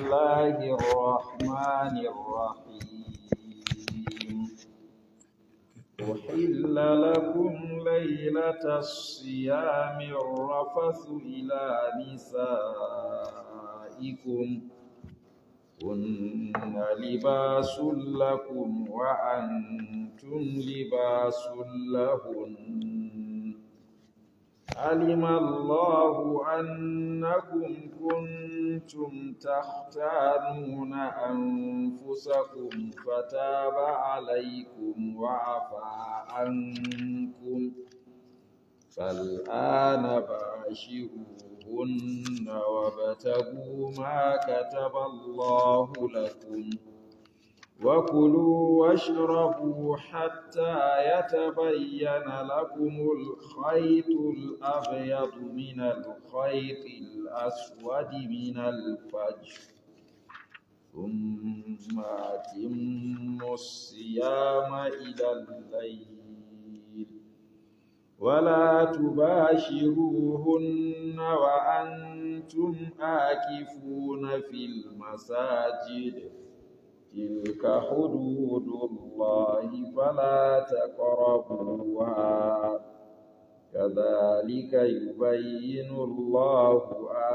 الله الرحمن الرحيم. أحل لكم ليلة الصيام الرفث إلى نسائكم هن لباس لكم وأنتم لباس لهن. علم الله أنكم كنتم تختانون أنفسكم فتاب عليكم وعفى عنكم فالآن باشروهن وابتغوا ما كتب الله لكم وكلوا واشربوا حتى يتبين لكم الخيط الأبيض من الخيط الأسود من الفجر ثم أتموا الصيام إلى الليل ولا تباشروهن وأنتم عاكفون في المساجد تلك حدود الله فلا تقربوها كذلك يبين الله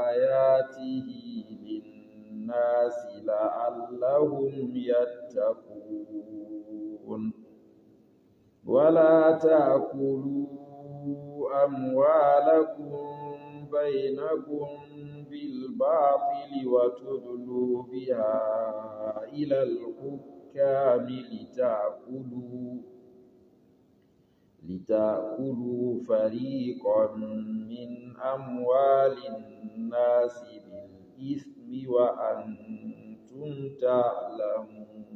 آياته للناس لعلهم يتقون. ولا تأكلوا أموالكم بينكم بالباطل وتدلوا بها إلى الحكام لتأكلوا فريقا من أموال الناس بالإثم وأنتم تعلمون.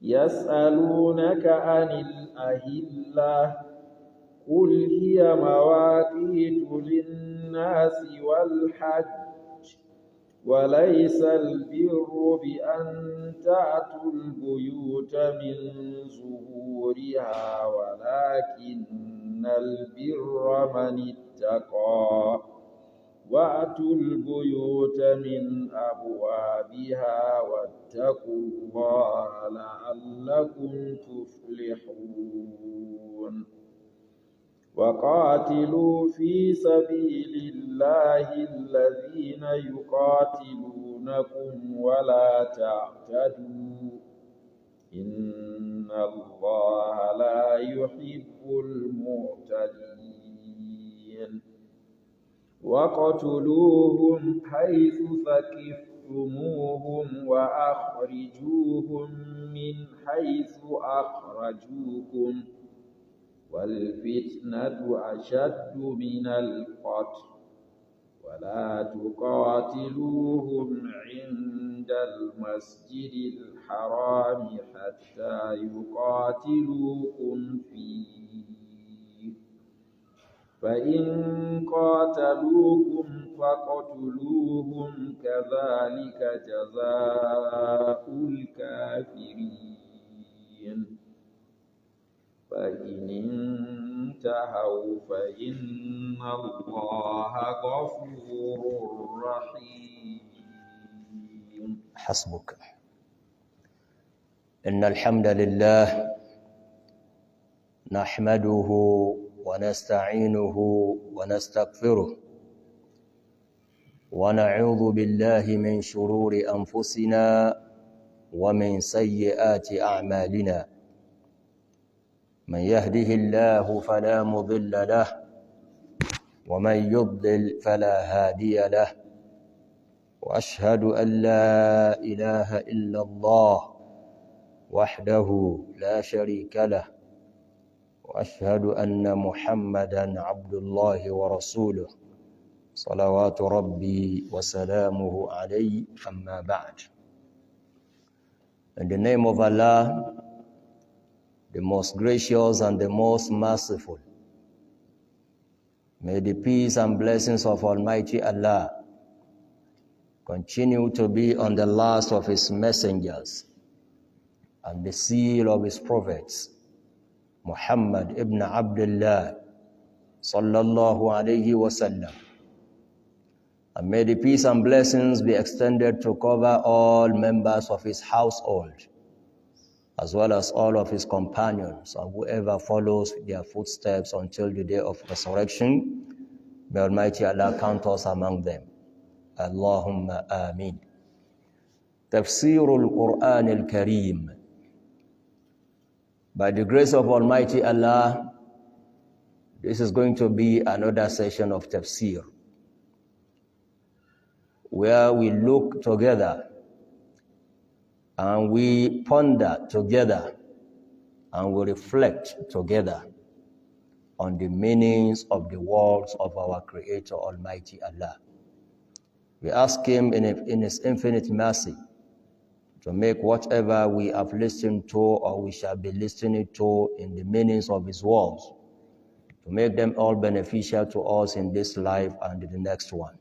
يسألونك عن الأهلة قل هي مواقيت للناس والحج وليس البر بأن تأتوا البيوت من ظهورها ولكن البر من اتقى وأتوا البيوت من أبوابها واتقوا الله لعلكم تفلحون. وقاتلوا في سبيل الله الذين يقاتلونكم ولا تعتدوا إن الله لا يحب المعتدين. وقتلوهم حيث ثقفتموهم وأخرجوهم من حيث أخرجوكم والفتنة أشد من القتل ولا تقاتلوهم عند المسجد الحرام حتى يقاتلوكم فيه فإن قاتلوكم فاقتلوهم كذلك جزاء الكافرين. فإن انتهوا فإن الله غفور رحيم. حسبك. إن الحمد لله نحمده ونستعينه ونستغفره ونعوذ بالله من شرور أنفسنا ومن سيئات أعمالنا. من يهده الله فلا مضل له ومن يضلل فلا هادي له وأشهد أن لا إله إلا الله وحده لا شريك له وأشهد أن محمدًا عبد الله ورسوله صلوات ربي وسلامه عليه أما بعد. In the name of Allah, the most gracious and the most merciful, may the peace and blessings of Almighty Allah continue to be on the last of His messengers and the seal of His prophets, Muhammad ibn Abdullah sallallahu alayhi wa sallam, And may the peace and blessings be extended to cover all members of his household, as well as all of his companions and whoever follows their footsteps until the day of resurrection. May Almighty Allah count us among them. Allahumma ameen. Tafsir al-Quran al-Kareem. By the grace of Almighty Allah, this is going to be another session of Tafsir, where we look together and we ponder together and we reflect together on the meanings of the words of our Creator, Almighty Allah. We ask Him in His infinite mercy to make whatever we have listened to or we shall be listening to in the meanings of His words, to make them all beneficial to us in this life and in the next one.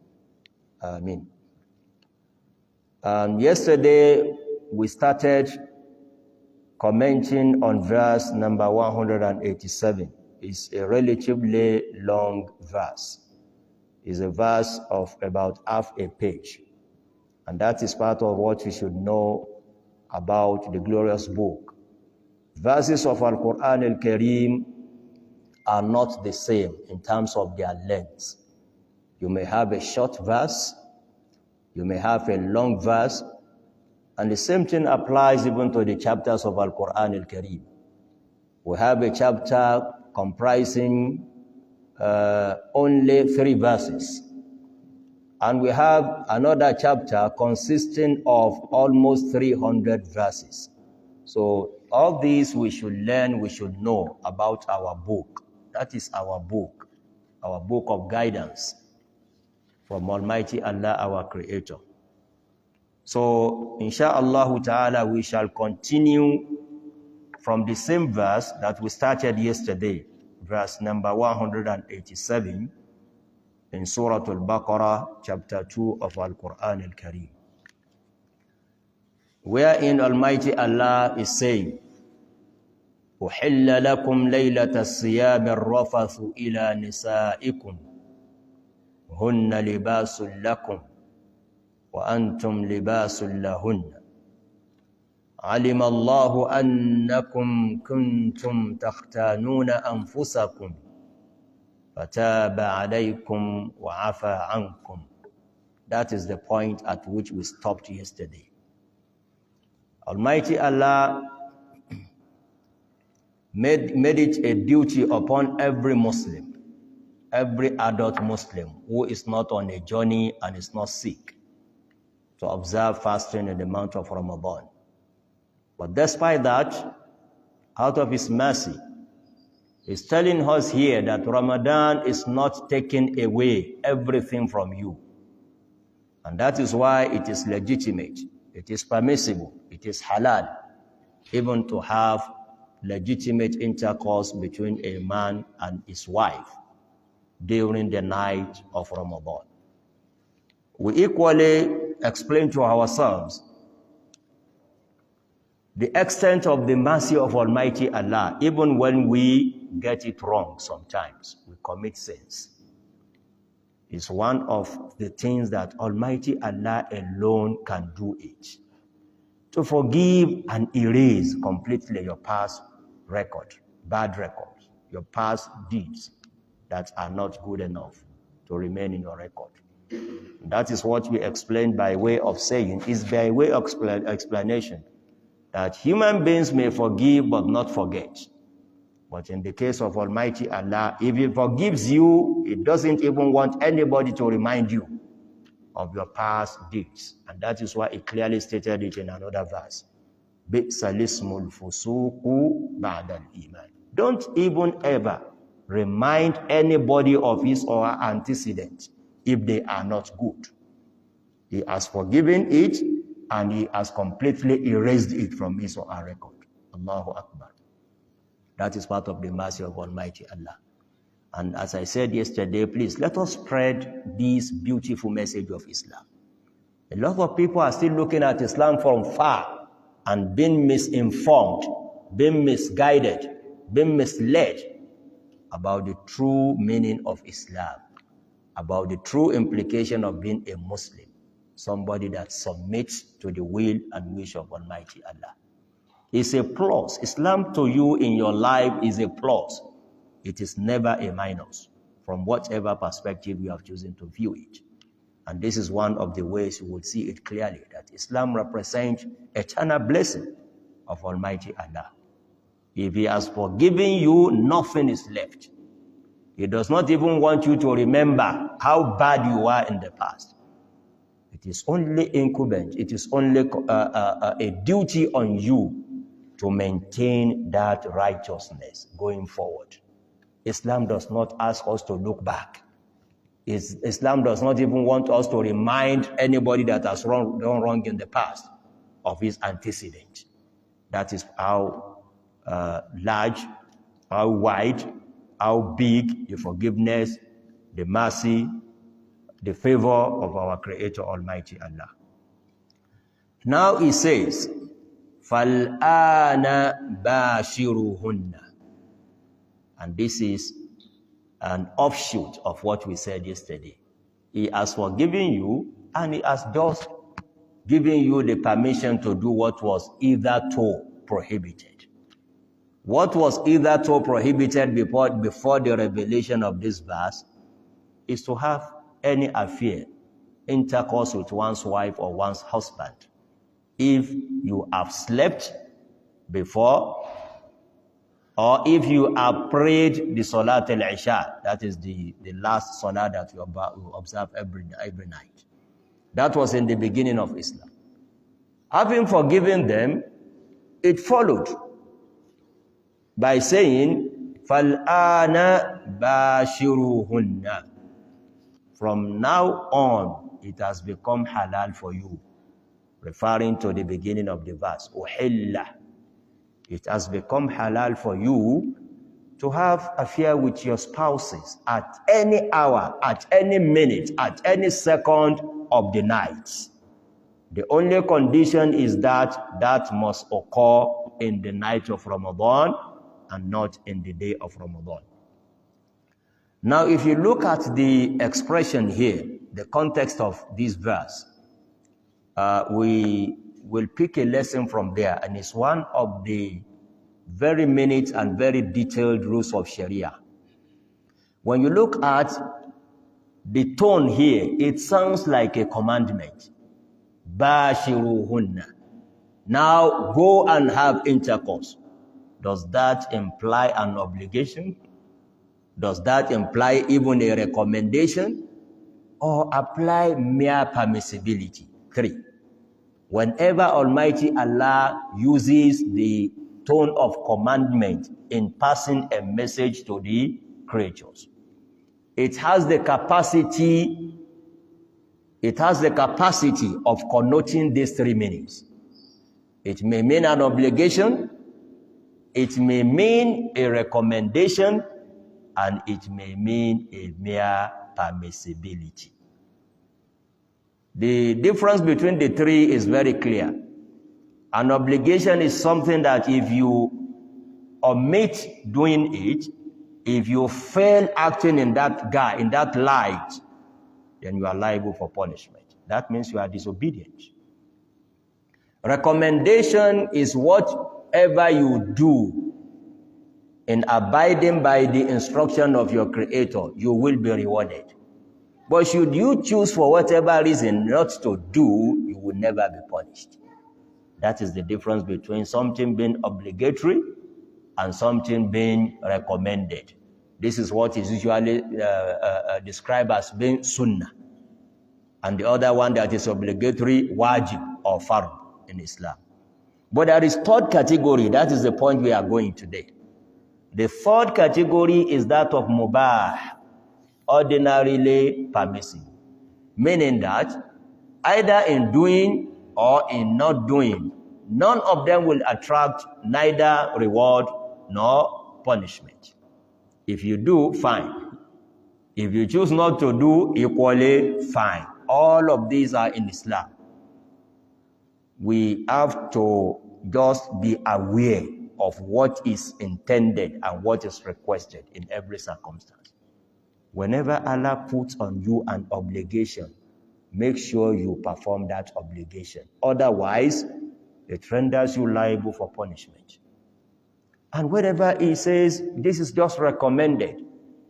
Amen. Yesterday, we started commenting on verse number 187. It's a relatively long verse. It's a verse of about half a page. And that is part of what you should know about the glorious book. Verses of Al-Quran Al-Kareem are not the same in terms of their length. You may have a short verse, you may have a long verse, and the same thing applies even to the chapters of Al-Quran Al-Kareem. We have a chapter comprising only 3 verses. And we have another chapter consisting of almost 300 verses. So all these we should learn, we should know about our book. That is our book of guidance from Almighty Allah, our Creator. So, insha'Allah ta'ala, we shall continue from the same verse that we started yesterday, verse number 187 in Surah Al-Baqarah, chapter 2 of Al-Quran Al-Kareem, wherein Almighty Allah is saying, أُحِلَّ لَكُمْ لَيْلَةَ الصِّيَامِ الرَّفَثُ إِلَى نِسَائِكُمْ هُنَّ لِبَاسٌ لَكُمْ وأنتم لباس لهن علم الله أنكم كنتم تختانون أنفسكم فتاب عليكم وعفى عنكم. That is the point at which we stopped yesterday. Almighty Allah made it a duty upon every Muslim, every adult Muslim who is not on a journey and is not sick, to observe fasting in the month of Ramadan. But despite that, out of His mercy, He's telling us here that Ramadan is not taking away everything from you. And that is why it is legitimate, it is permissible, it is halal, even to have legitimate intercourse between a man and his wife during the night of Ramadan. We equally explain to ourselves the extent of the mercy of Almighty Allah, even when we get it wrong sometimes, we commit sins. It's one of the things that Almighty Allah alone can do it, to forgive and erase completely your past record, bad records, your past deeds that are not good enough to remain in your record. That is what we explained by way of saying, is by way of explanation, that human beings may forgive but not forget. But in the case of Almighty Allah, if He forgives you, He doesn't even want anybody to remind you of your past deeds. And that is why He clearly stated it in another verse. بِئْسَ الِاسْمُ الْفُسُوقُ بَعْدَ الْإِيمَانِ. Don't even ever remind anybody of his or her antecedent if they are not good. He has forgiven it and He has completely erased it from his or her record. Allahu Akbar. That is part of the mercy of Almighty Allah. And as I said yesterday, please let us spread this beautiful message of Islam. A lot of people are still looking at Islam from far and being misinformed, being misguided, being misled about the true meaning of Islam. about the true implication of being a Muslim, somebody that submits to the will and wish of Almighty Allah. It's a plus. Islam to you in your life is a plus. It is never a minus, from whatever perspective you have chosen to view it. And this is one of the ways you will see it clearly, that Islam represents eternal blessing of Almighty Allah. If He has forgiven you, nothing is left. He does not even want you to remember how bad you were in the past. It is only incumbent, it is only a duty on you to maintain that righteousness going forward. Islam does not ask us to look back. Islam does not even want us to remind anybody that has done wrong in the past of his antecedent. That is how large, how wide, how big the forgiveness, the mercy, the favor of our Creator Almighty Allah. Now He says, فَالْآنَ بَاشِرُهُنَّ. And this is an offshoot of what we said yesterday. He has forgiven you, and He has just given you the permission to do what was hitherto prohibited. What was hitherto prohibited before the revelation of this verse is to have any affair, intercourse with one's wife or one's husband, if you have slept before, or if you have prayed the Salat al-Isha, that is the last Salah that you observe every night. That was in the beginning of Islam. Having forgiven them, it followed by saying, فَالْآنَ بَاشِرُهُنَّ. From now on, it has become halal for you, referring to the beginning of the verse, أُحِلَّ. It has become halal for you to have affair with your spouses at any hour, at any minute, at any second of the night. The only condition is that that must occur in the night of Ramadan and not in the day of Ramadan. Now, if you look at the expression here, the context of this verse, we will pick a lesson from there, and it's one of the very minute and very detailed rules of Sharia. When you look at the tone here, it sounds like a commandment. Bashiruhunna. Now go and have intercourse. Does that imply an obligation? Does that imply even a recommendation? Or apply mere permissibility? 3. Whenever Almighty Allah uses the tone of commandment in passing a message to the creatures, it has the capacity of connoting these 3 meanings. It may mean an obligation, it may mean a recommendation, and it may mean a mere permissibility. The difference between the 3 is very clear. An obligation is something that if you omit doing it, if you fail acting in that light, then you are liable for punishment. That means you are disobedient. Recommendation is whatever you do in abiding by the instruction of your Creator, you will be rewarded. But should you choose for whatever reason not to do, you will never be punished. That is the difference between something being obligatory and something being recommended. This is what is usually described as being sunnah. And the other one that is obligatory, wajib or fard in Islam. But there is 3rd category. That is the point we are going today. The 3rd category is that of mubah, ordinarily permissible. Meaning that either in doing or in not doing, none of them will attract neither reward nor punishment. If you do, fine. If you choose not to do, equally fine. All of these are in Islam. We have to just be aware of what is intended and what is requested in every circumstance. Whenever Allah puts on you an obligation, make sure you perform that obligation. Otherwise, it renders you liable for punishment. And whenever He says this is just recommended,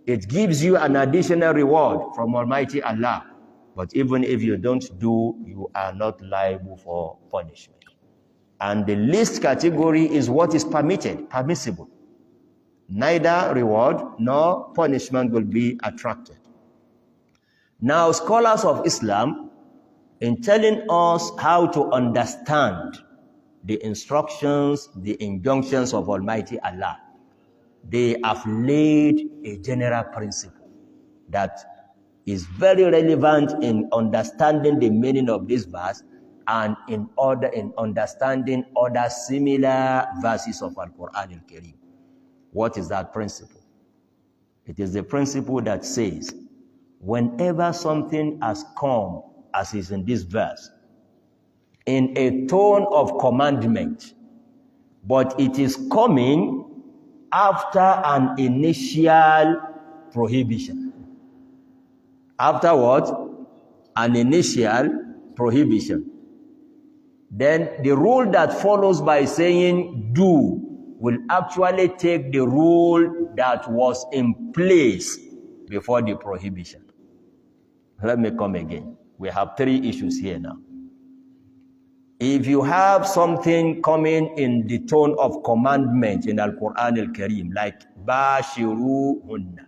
it gives you an additional reward from Almighty Allah. But even if you don't do, you are not liable for punishment. And the least category is what is permitted, permissible. Neither reward nor punishment will be attracted. Now, scholars of Islam, in telling us how to understand the instructions, the injunctions of Almighty Allah, they have laid a general principle that is very relevant in understanding the meaning of this verse and in understanding other similar verses of Al-Quran al-Karim. What is that principle? It is the principle that says, whenever something has come, as is in this verse, in a tone of commandment, but it is coming after an initial prohibition. After what? An initial prohibition. Then the rule that follows by saying do will actually take the rule that was in place before the prohibition. Let me come again. We have three issues here now. If you have something coming in the tone of commandment in Al-Quran al-Karim, like Bashiruhunna,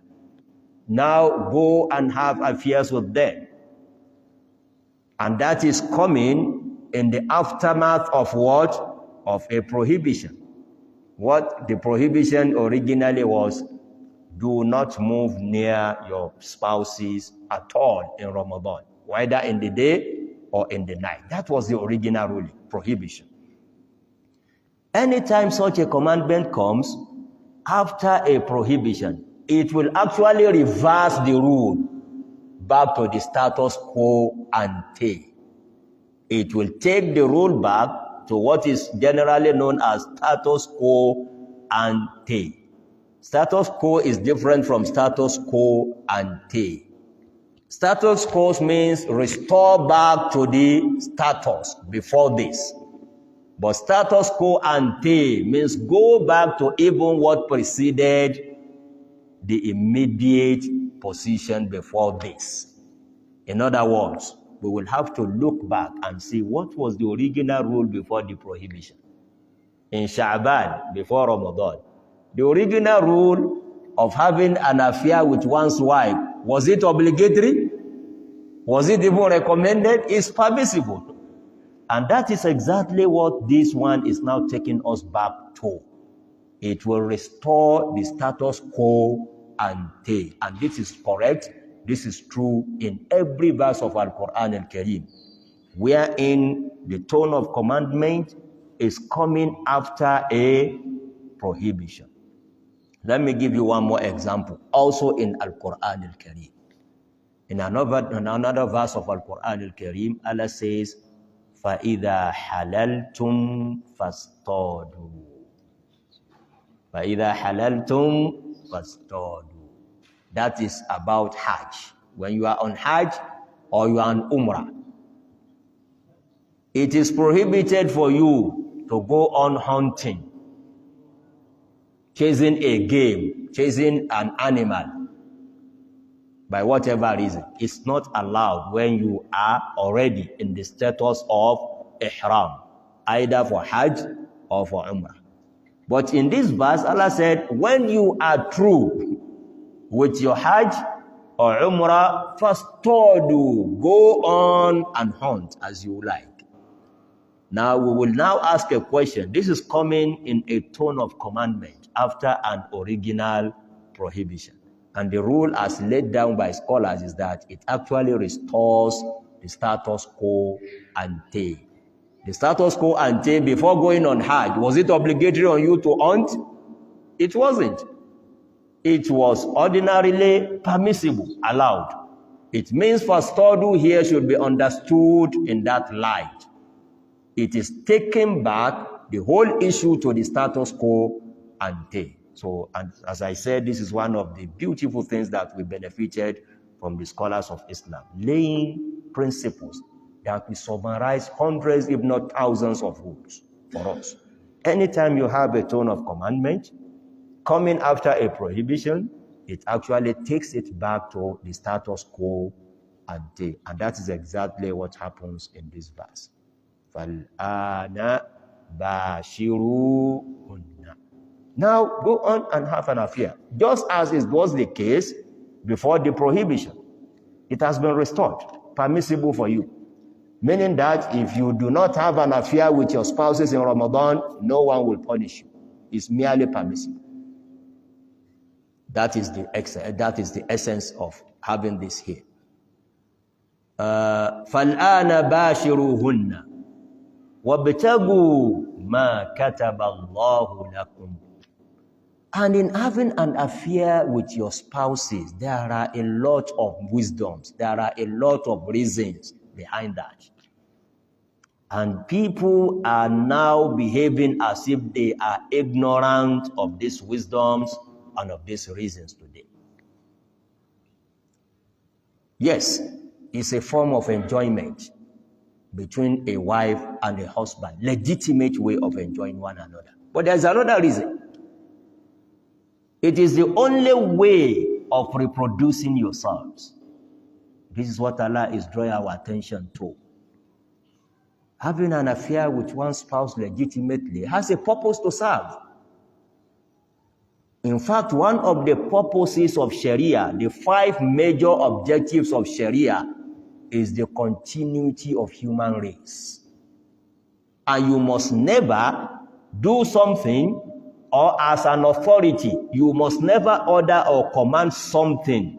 now go and have affairs with them. And that is coming in the aftermath of what? Of a prohibition. What the prohibition originally was, do not move near your spouses at all in Ramadan, whether in the day or in the night. That was the original ruling, prohibition. Anytime such a commandment comes after a prohibition, it will actually reverse the rule back to the status quo ante. It will take the rule back to what is generally known as status quo ante. Status quo is different from status quo ante. Status quo means restore back to the status before this. But status quo ante means go back to even what preceded the immediate position before this. In other words, we will have to look back and see what was the original rule before the prohibition. In Sha'ban, before Ramadan, the original rule of having an affair with one's wife, was it obligatory? Was it even recommended? It's permissible. And that is exactly what this one is now taking us back to. It will restore the status quo ante. And this is correct. This is true in every verse of Al-Quran al-Karim, wherein the tone of commandment is coming after a prohibition. Let me give you one more example, also in Al-Quran al-Karim. In another verse of Al-Quran al-Karim, Allah says, فَإِذَا حَلَلْتُمْ فَاسْتَوْدُوا. فَإِذَا حَلَلْتُمْ فَاسْتَوْدُوا. That is about Hajj. When you are on Hajj or you are on Umrah, it is prohibited for you to go on hunting, chasing a game, chasing an animal, by whatever reason. It's not allowed when you are already in the status of Ihram, either for Hajj or for Umrah. But in this verse, Allah said, when you are through with your Hajj or Umrah, fastawdu, go on and hunt as you like. Now we will now ask a question. This is coming in a tone of commandment after an original prohibition. And the rule as laid down by scholars is that it actually restores the status quo ante. The status quo ante before going on Hajj, was it obligatory on you to hunt? It wasn't. It was ordinarily permissible, allowed. It means fastawdu here should be understood in that light. It is taking back the whole issue to the status quo ante. So, and as I said, this is one of the beautiful things that we benefited from the scholars of Islam, laying principles that we summarize hundreds, if not thousands of rules for us. Anytime you have a tone of commandment, coming after a prohibition, it actually takes it back to the status quo ante. And that is exactly what happens in this verse. فَالْآنَ بَاشِرُوهُنَّ. Now go on and have an affair. Just as it was the case before the prohibition. It has been restored, permissible for you. Meaning that if you do not have an affair with your spouses in Ramadan, no one will punish you. It's merely permissible. That is the essence of having this here. فَالْآنَ بَاشِرُوهُنَّ وَابْتَغُوا مَا كَتَبَ اللَّهُ لَكُمْ. And in having an affair with your spouses, there are a lot of wisdoms. There are a lot of reasons behind that. And people are now behaving as if they are ignorant of these wisdoms and of these reasons today. Yes, it's a form of enjoyment between a wife and a husband, legitimate way of enjoying one another. But there's another reason. It is the only way of reproducing yourselves. This is what Allah is drawing our attention to. Having an affair with one spouse legitimately has a purpose to serve. In fact, one of the purposes of Sharia, the 5 major objectives of Sharia, is the continuity of human race. And you must never do something, or as an authority, you must never order or command something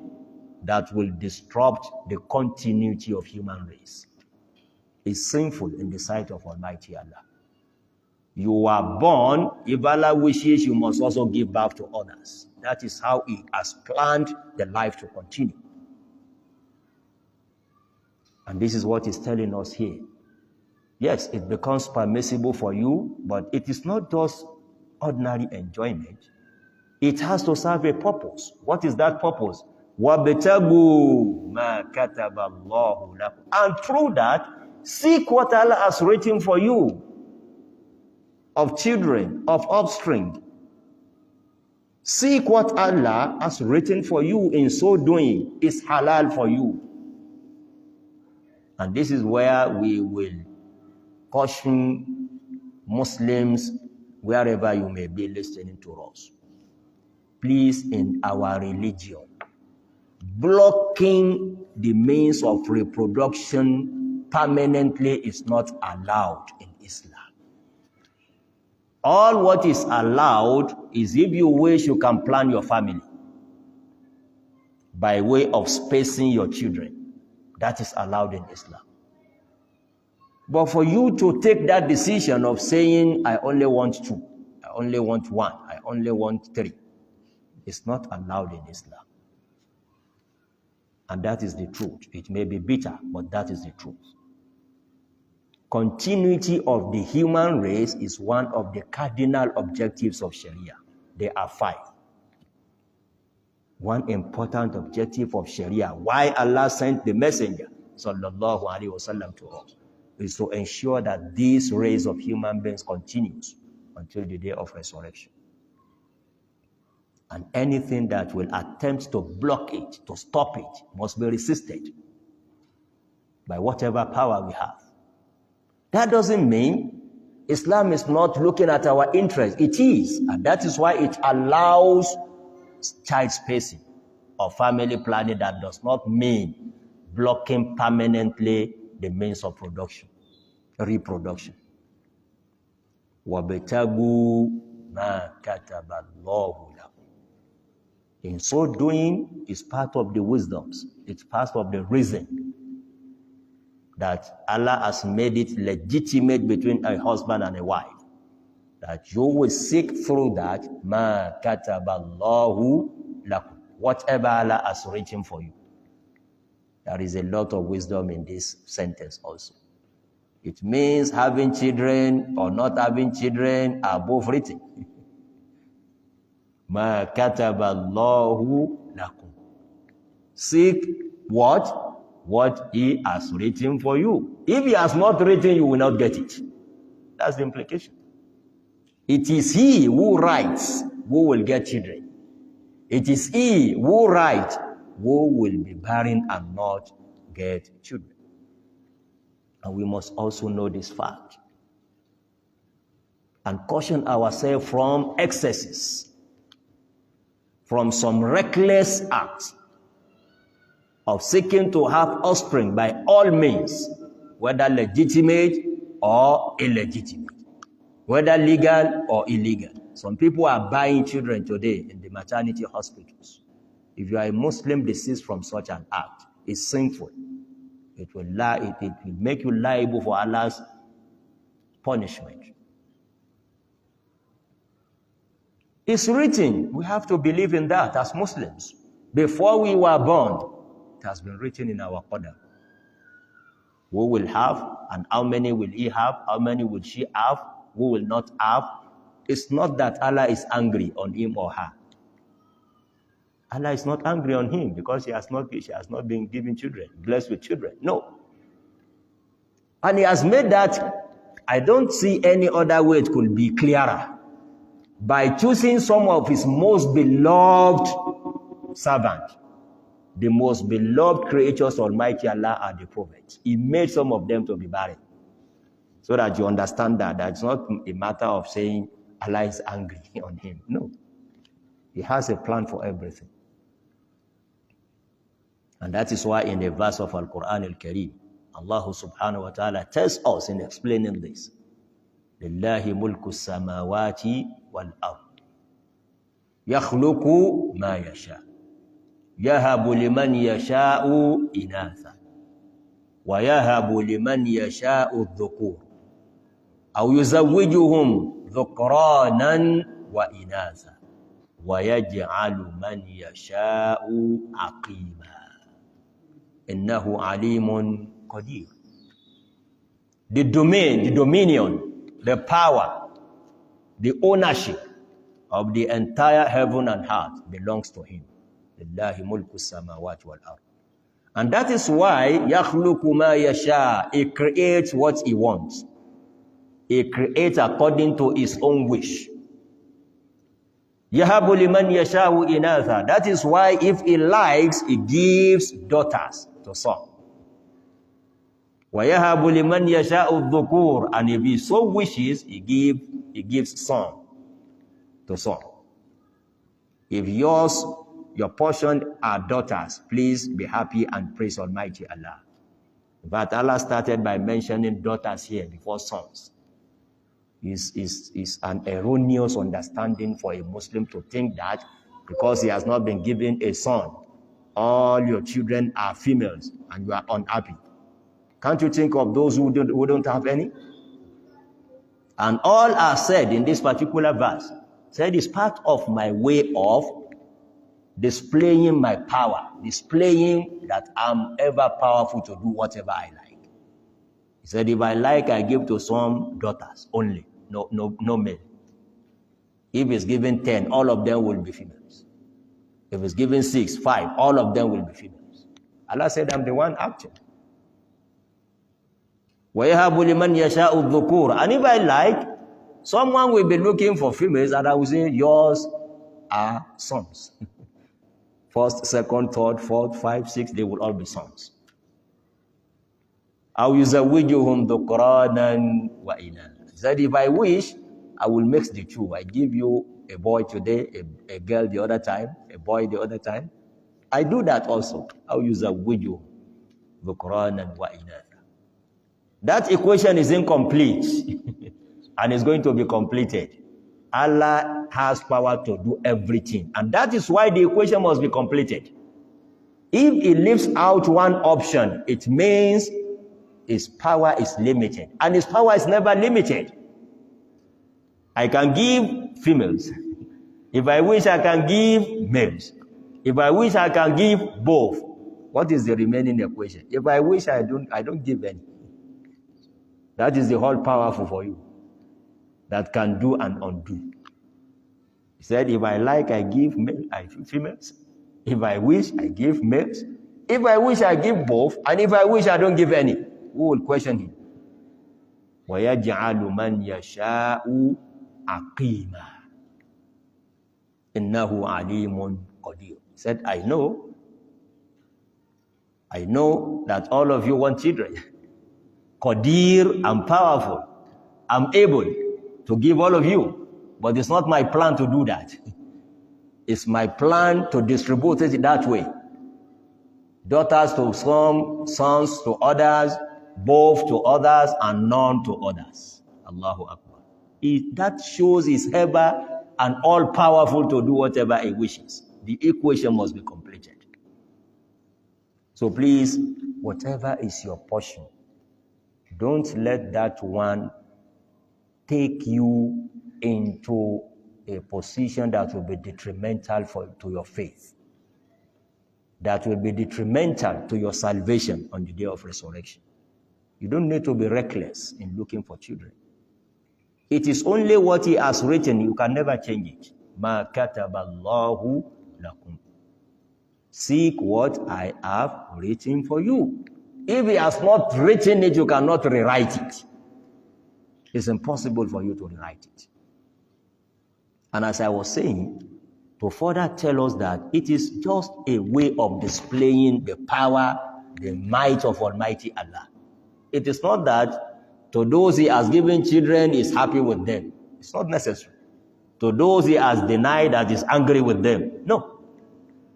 that will disrupt the continuity of human race. It's sinful in the sight of Almighty Allah. You are born, if Allah wishes, you must also give birth to others. That is how He has planned the life to continue. And this is what He's telling us here. Yes, it becomes permissible for you, but it is not just ordinary enjoyment. It has to serve a purpose. What is that purpose? وَابْتَغُوا مَا كَتَبَ اللَّهُ لَكُمْ. And through that, seek what Allah has written for you, of children, of offspring. Seek what Allah has written for you. In so doing, is halal for you. And this is where we will caution Muslims, wherever you may be listening to us. Please, in our religion, blocking the means of reproduction permanently is not allowed in Islam. All what is allowed is, if you wish, you can plan your family by way of spacing your children. That is allowed in Islam. But for you to take that decision of saying, I only want 2, I only want 1, I only want 3, it's not allowed in Islam. And that is the truth. It may be bitter, but that is the truth. Continuity of the human race is one of the cardinal objectives of Sharia. There are 5. One important objective of Sharia, why Allah sent the Messenger, sallallahu alaihi wasallam, to us, is to ensure that this race of human beings continues until the day of resurrection. And anything that will attempt to block it, to stop it, must be resisted by whatever power we have. That doesn't mean Islam is not looking at our interests. It is, and that is why it allows child spacing or family planning. That does not mean blocking permanently the means of reproduction. وَابْتَغُوا مَا كَتَبَ اللَّهُ لَكُمْ. In so doing, is part of the wisdoms. It's part of the reason that Allah has made it legitimate between a husband and a wife, that you will seek through that مَا كَتَبَ اللَّهُ لَكُمْ, whatever Allah has written for you. There is a lot of wisdom in this sentence also. It means having children or not having children are both written. Ma kataba Allahu lakum. Seek what? What He has written for you. If He has not written, you will not get it. That's the implication. It is He who writes who will get children. It is He who writes who will be barren and not get children. And we must also know this fact and caution ourselves from excesses, from some reckless acts of seeking to have offspring by all means, whether legitimate or illegitimate, whether legal or illegal. Some people are buying children today in the maternity hospitals. If you are a Muslim deceased from such an act, it's sinful. It will make you liable for Allah's punishment. It's written. We have to believe in that as Muslims. Before we were born, it has been written in our Qadr. Who will have and how many will he have? How many will she have? Who will not have? It's not that Allah is angry on him or her. Allah is not angry on him because she has not been given children, blessed with children. No. And He has made that. I don't see any other way it could be clearer. By choosing some of His most beloved servants, the most beloved creatures, Almighty Allah, are the prophets. He made some of them to be barren. So that you understand that it's not a matter of saying Allah is angry on him. No. He has a plan for everything. And that is why in the verse of Al-Quran Al-Kareem, Allah subhanahu wa ta'ala tells us in explaining this, لِلَّهِ مُلْكُ السَّمَاوَاتِ وَالْأَرْضِ يَخْلُقُ مَا يَشَاءُ يَهَبُ لِمَنْ يَشَاءُ إِنَاثًا وَيَهَبُ لِمَنْ يَشَاءُ الذُّكُورَ أَوْ يُزَوِّجُهُمْ ذُكْرَانًا وَإِنَاثًا وَيَجْعَلُ مَنْ يَشَاءُ عَقِيمًا إِنَّهُ عَلِيمٌ قَدِيرٌ. The domain, the dominion, the power, the ownership of the entire heaven and earth belongs to Him. لِلَّهِ مُلْكُ السَّمَاوَاتِ وَالْأَرْضِ. And that is why يَخْلُقُ مَا يَشَاءُ. He creates what He wants. He creates according to His own wish. يَهَبُ لِمَنْ يَشَاءُ إِنَاثًا. That is why if He likes, He gives daughters to some. وَيَهَبُ لِمَنْ يَشَاءُ الذُّكُورَ. And if He so wishes, He gives son to some. If your portion are daughters, please be happy and praise Almighty Allah. But Allah started by mentioning daughters here before sons. Is an erroneous understanding for a Muslim to think that because he has not been given a son, all your children are females and you are unhappy. Can't you think of those who don't have any? And all are said in this particular verse, said is part of my way of displaying my power, displaying that I'm ever powerful to do whatever I like. He said, if I like, I give to some daughters only, no male. If it's given 10, all of them will be females. If it's given 6, 5, all of them will be females. Allah said, I'm the one acting. وَيَهَبُ لِمَنْ يَشَاءُ الذُّكُورَ. And if I like, someone will be looking for females and I will say, yours are sons. First, second, third, fourth, 5, 6, they will all be sons. أَوْ يُزَوِّجُهُمْ ذُكْرَانًا وَإِنَاثًا. He said, if I wish, I will mix the two. I give you a boy today, a girl the other time, a boy the other time. I do that also. أَوْ يُزَوِّجُهُمْ ذُكْرَانًا وَإِنَاثًا. That equation is incomplete and is going to be completed. Allah has power to do everything. And that is why the equation must be completed. If He leaves out one option, it means His power is limited. And His power is never limited. I can give females. If I wish, I can give males. If I wish, I can give both. What is the remaining equation? If I wish, I don't give any. That is the whole powerful for you that can do and undo. He said, if I like, I give females. If I wish, I give males. If I wish, I give both. And if I wish, I don't give any. Who will question him? وَيَجْعَلُ مَنْ يَشَاءُ عَقِيمًا إِنَّهُ عَلِيمٌ قَدِيرٌ. He said, I know that all of you want children. Qadir, I'm powerful. I'm able to give all of you. But it's not my plan to do that. It's my plan to distribute it that way. Daughters to some, sons to others, both to others, and none to others. Allahu Akbar. That shows he's ever and all-powerful to do whatever he wishes. The equation must be completed. So please, whatever is your portion, don't let that one take you into a position that will be detrimental to your faith, that will be detrimental to your salvation on the day of resurrection. You don't need to be reckless in looking for children. It is only what he has written. You can never change it. Ma kataballahu lakum. Seek what I have written for you. If he has not written it, you cannot rewrite it. It's impossible for you to rewrite it. And as I was saying, to further tell us that it is just a way of displaying the power, the might of Almighty Allah. It is not that to those he has given children, he is happy with them. It's not necessary. To those he has denied, that is angry with them. No.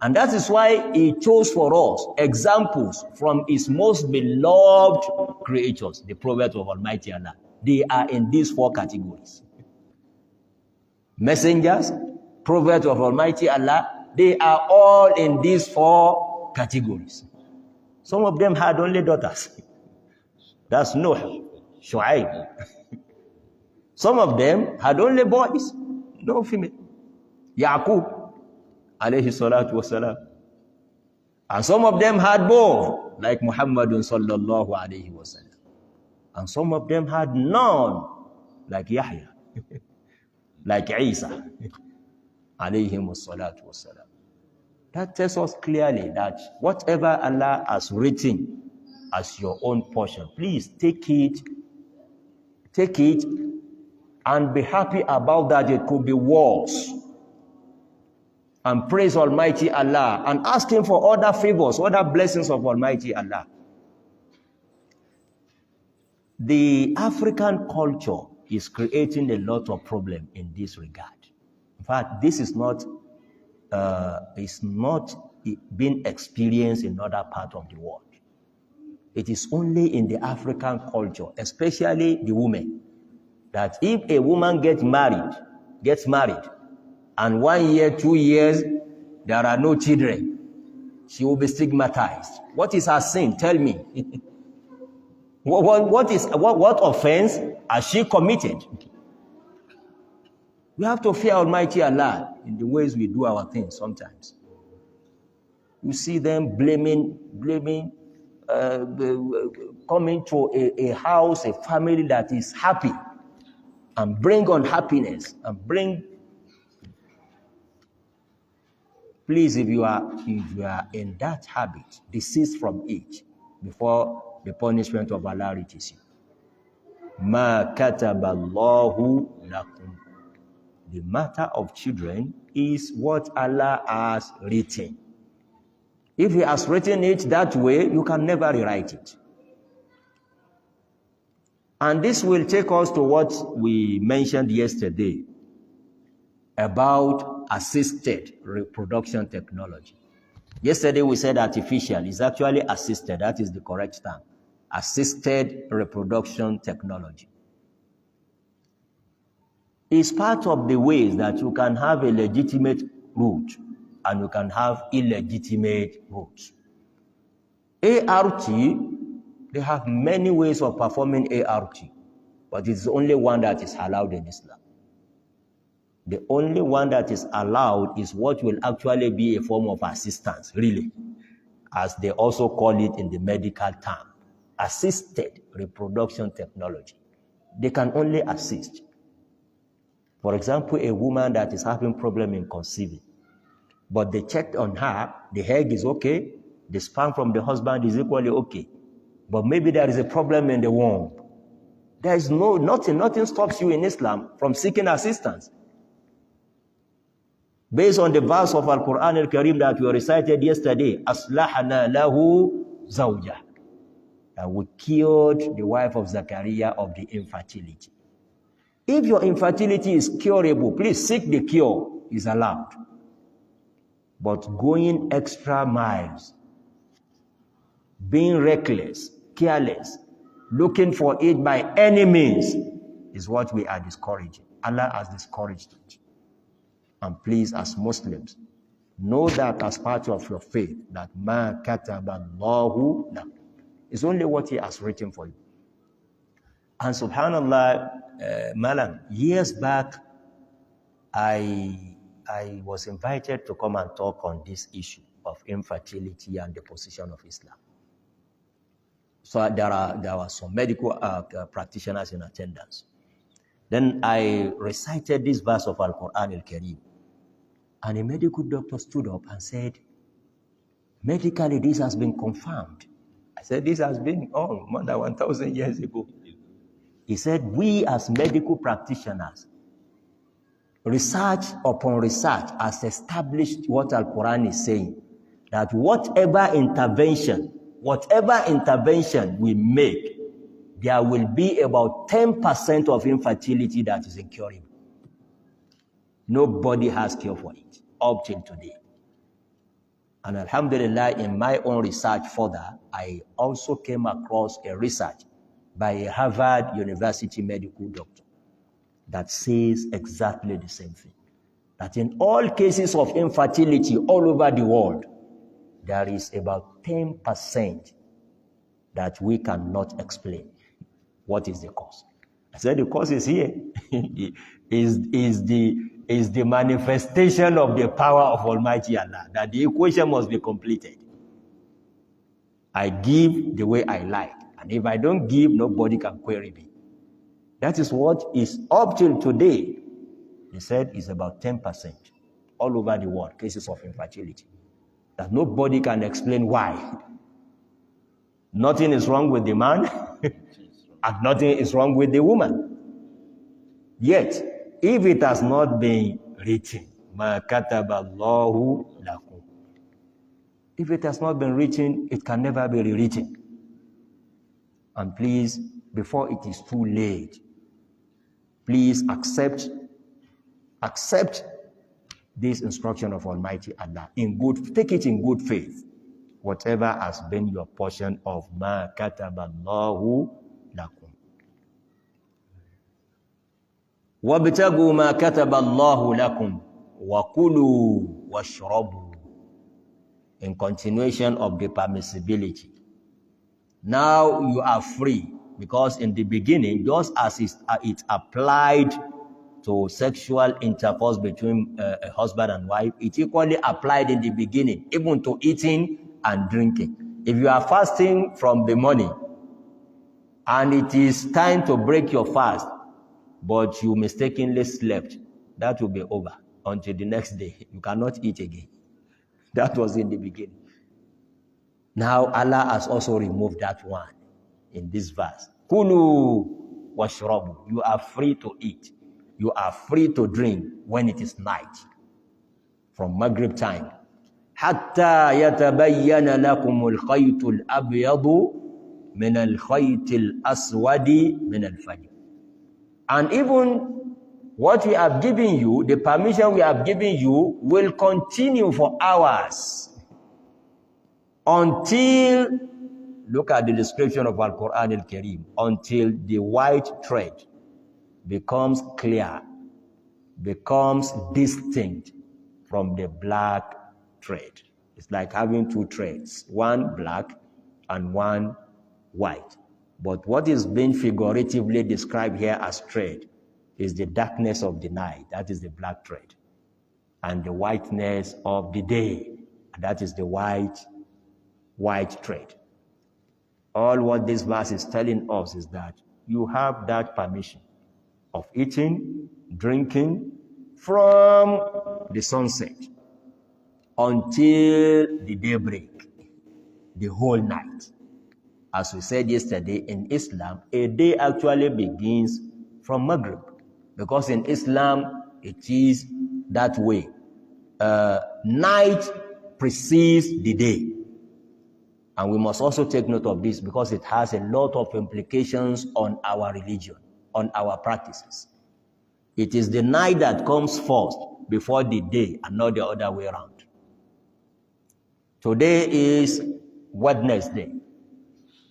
And that is why he chose for us examples from his most beloved creatures, the prophets of Almighty Allah. They are in these four categories. Messengers, prophets of Almighty Allah, they are all in these four categories. Some of them had only daughters. That's Nuh, Shu'aib. Some of them had only boys, no female. Yaqub, alayhi salatu wasalam. And some of them had both, like Muhammadun sallallahu alayhi wasallam. And some of them had none, like Yahya, like Isa, alayhi salatu wasalam. That tells us clearly that whatever Allah has written as your own portion, please take it and be happy about that. It could be worse. And praise Almighty Allah and ask Him for other favors, other blessings of Almighty Allah. The African culture is creating a lot of problem in this regard. In fact, this is not being experienced in other parts of the world. It is only in the African culture, especially the women, that if a woman gets married, and 1 year, 2 years, there are no children, she will be stigmatized. What is her sin? Tell me. What offense has she committed? We have to fear Almighty Allah in the ways we do our things sometimes. You see them blaming, coming to a house, a family that is happy, and bring unhappiness, and bring. Please, if you are in that habit, desist from it before the punishment of Allah reaches you. Ma kataballahu lakum. The matter of children is what Allah has written. If He has written it that way, you can never rewrite it. And this will take us to what we mentioned yesterday about assisted reproduction technology. Yesterday we said artificial. It's actually assisted. That is the correct term. Assisted reproduction technology. It's part of the ways that you can have a legitimate route and you can have illegitimate routes. ART, they have many ways of performing ART, but it's only one that is allowed in Islam. The only one that is allowed is what will actually be a form of assistance, really, as they also call it in the medical term, assisted reproduction technology. They can only assist. For example, a woman that is having problem in conceiving, but they checked on her, the egg is okay, the sperm from the husband is equally okay, but maybe there is a problem in the womb. There is nothing stops you in Islam from seeking assistance. Based on the verse of Al-Quran Al-Karim that we recited yesterday, أَصْلَحْنَا لَهُ زَوْجَهُ, that we cured the wife of Zachariah of the infertility. If your infertility is curable, please seek the cure, is allowed. But going extra miles, being reckless, careless, looking for it by any means is what we are discouraging. Allah has discouraged it. And please, as Muslims, know that as part of your faith, that ma kataballahu lakum is only what He has written for you. And subhanallah, Malam, years back, I was invited to come and talk on this issue of infertility and the position of Islam. So there were some medical practitioners in attendance. Then I recited this verse of Al-Quran Al-Karim. And a medical doctor stood up and said, medically this has been confirmed. I said, this has been more than 1,000 years ago. He said, we as medical practitioners, research upon research has established what Al-Quran is saying, that whatever intervention we make, there will be about 10% of infertility that is incurable. Nobody has cure for it up till today. And alhamdulillah, in my own research further, I also came across a research by a Harvard University medical doctor that says exactly the same thing. That in all cases of infertility all over the world, there is about 10% that we cannot explain. What is the cause? I said the cause is here. is the manifestation of the power of Almighty Allah, that the equation must be completed. I give the way I like, and if I don't give, nobody can query me. That is what is up till today. He said is about 10% all over the world, cases of infertility, that nobody can explain why. Nothing is wrong with the man, and nothing is wrong with the woman. Yet, if it has not been written, ma kataballahu lakum, if it has not been written, it can never be rewritten. And please, before it is too late, please accept this instruction of Almighty Allah. Take it in good faith. Whatever has been your portion of ma kataballahu lakum. وَابْتَغُوا مَا كَتَبَ اللَّهُ لَكُمْ وَكُلُوا وَاشْرَبُوا. In continuation of the permissibility. Now you are free, because in the beginning, just as it applied to sexual intercourse between a husband and wife, it equally applied in the beginning, even to eating and drinking. If you are fasting from the morning, and it is time to break your fast, but you mistakenly slept, that will be over until the next day. You cannot eat again. That was in the beginning. Now Allah has also removed that one in this verse. Kulu washrabu. You are free to eat. You are free to drink when it is night, from Maghrib time. Hatta yatabayyana lakumul khaytul abyadu min al khaytil aswadi min al fajr. And even what we have given you, the permission we have given you, will continue for hours until, look at the description of Al-Quran Al-Karim, until the white thread becomes clear, becomes distinct from the black thread. It's like having two threads, one black and one white. But what is being figuratively described here as thread is the darkness of the night. That is the black thread. And the whiteness of the day. That is the white thread. All what this verse is telling us is that you have that permission of eating drinking from the sunset until the daybreak, the whole night. As we said yesterday, in Islam, a day actually begins from Maghrib, because in Islam, it is that way. Night precedes the day. And we must also take note of this because it has a lot of implications on our religion, on our practices. It is the night that comes first before the day and not the other way around. Today is Wednesday.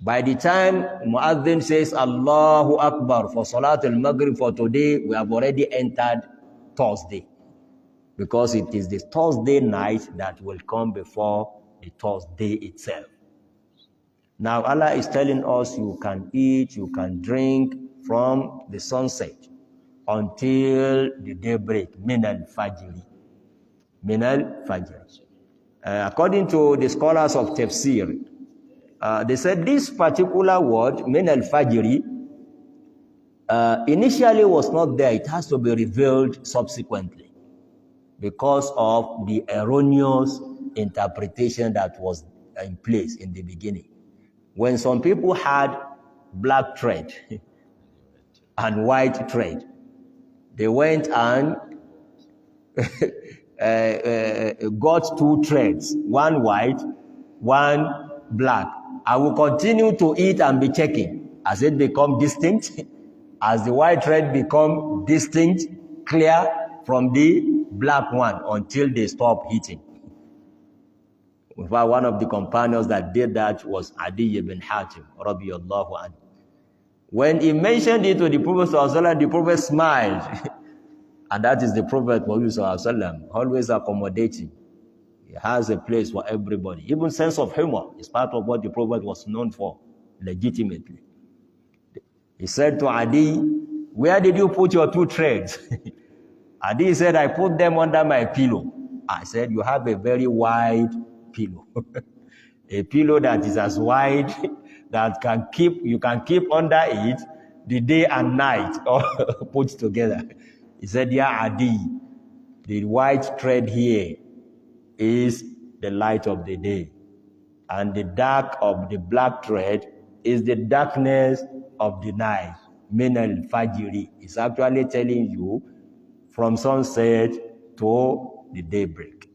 By the time Muazzin says Allahu Akbar for Salat al-Maghrib for today, we have already entered Thursday, because it is the Thursday night that will come before the Thursday itself. Now Allah is telling us you can eat, you can drink from the sunset until the daybreak, min al-fajr. Min al-fajr. According to the scholars of Tafsir, they said this particular word, min al-fajr, initially was not there. It has to be revealed subsequently because of the erroneous interpretation that was in place in the beginning. When some people had black thread and white thread, they went and got two threads, one white, one black. I will continue to eat and be checking as it become distinct, as the white thread become distinct, clear from the black one until they stop eating. In fact, one of the companions that did that was Adi ibn Hatim, radiyallahu anhu. When he mentioned it to the Prophet ﷺ, the Prophet smiled. And that is the Prophet Muhammad ﷺ, always accommodating. He has a place for everybody. Even sense of humor is part of what the Prophet was known for, legitimately. He said to Adi, where did you put your two threads? Adi said, I put them under my pillow. I said, you have a very wide pillow. A pillow that is as wide that you can keep under it the day and night all put together. He said, yeah, Adi, the white thread here is the light of the day, and the dark of the black thread is the darkness of the night. Min al-fajri is actually telling you from sunset to the daybreak.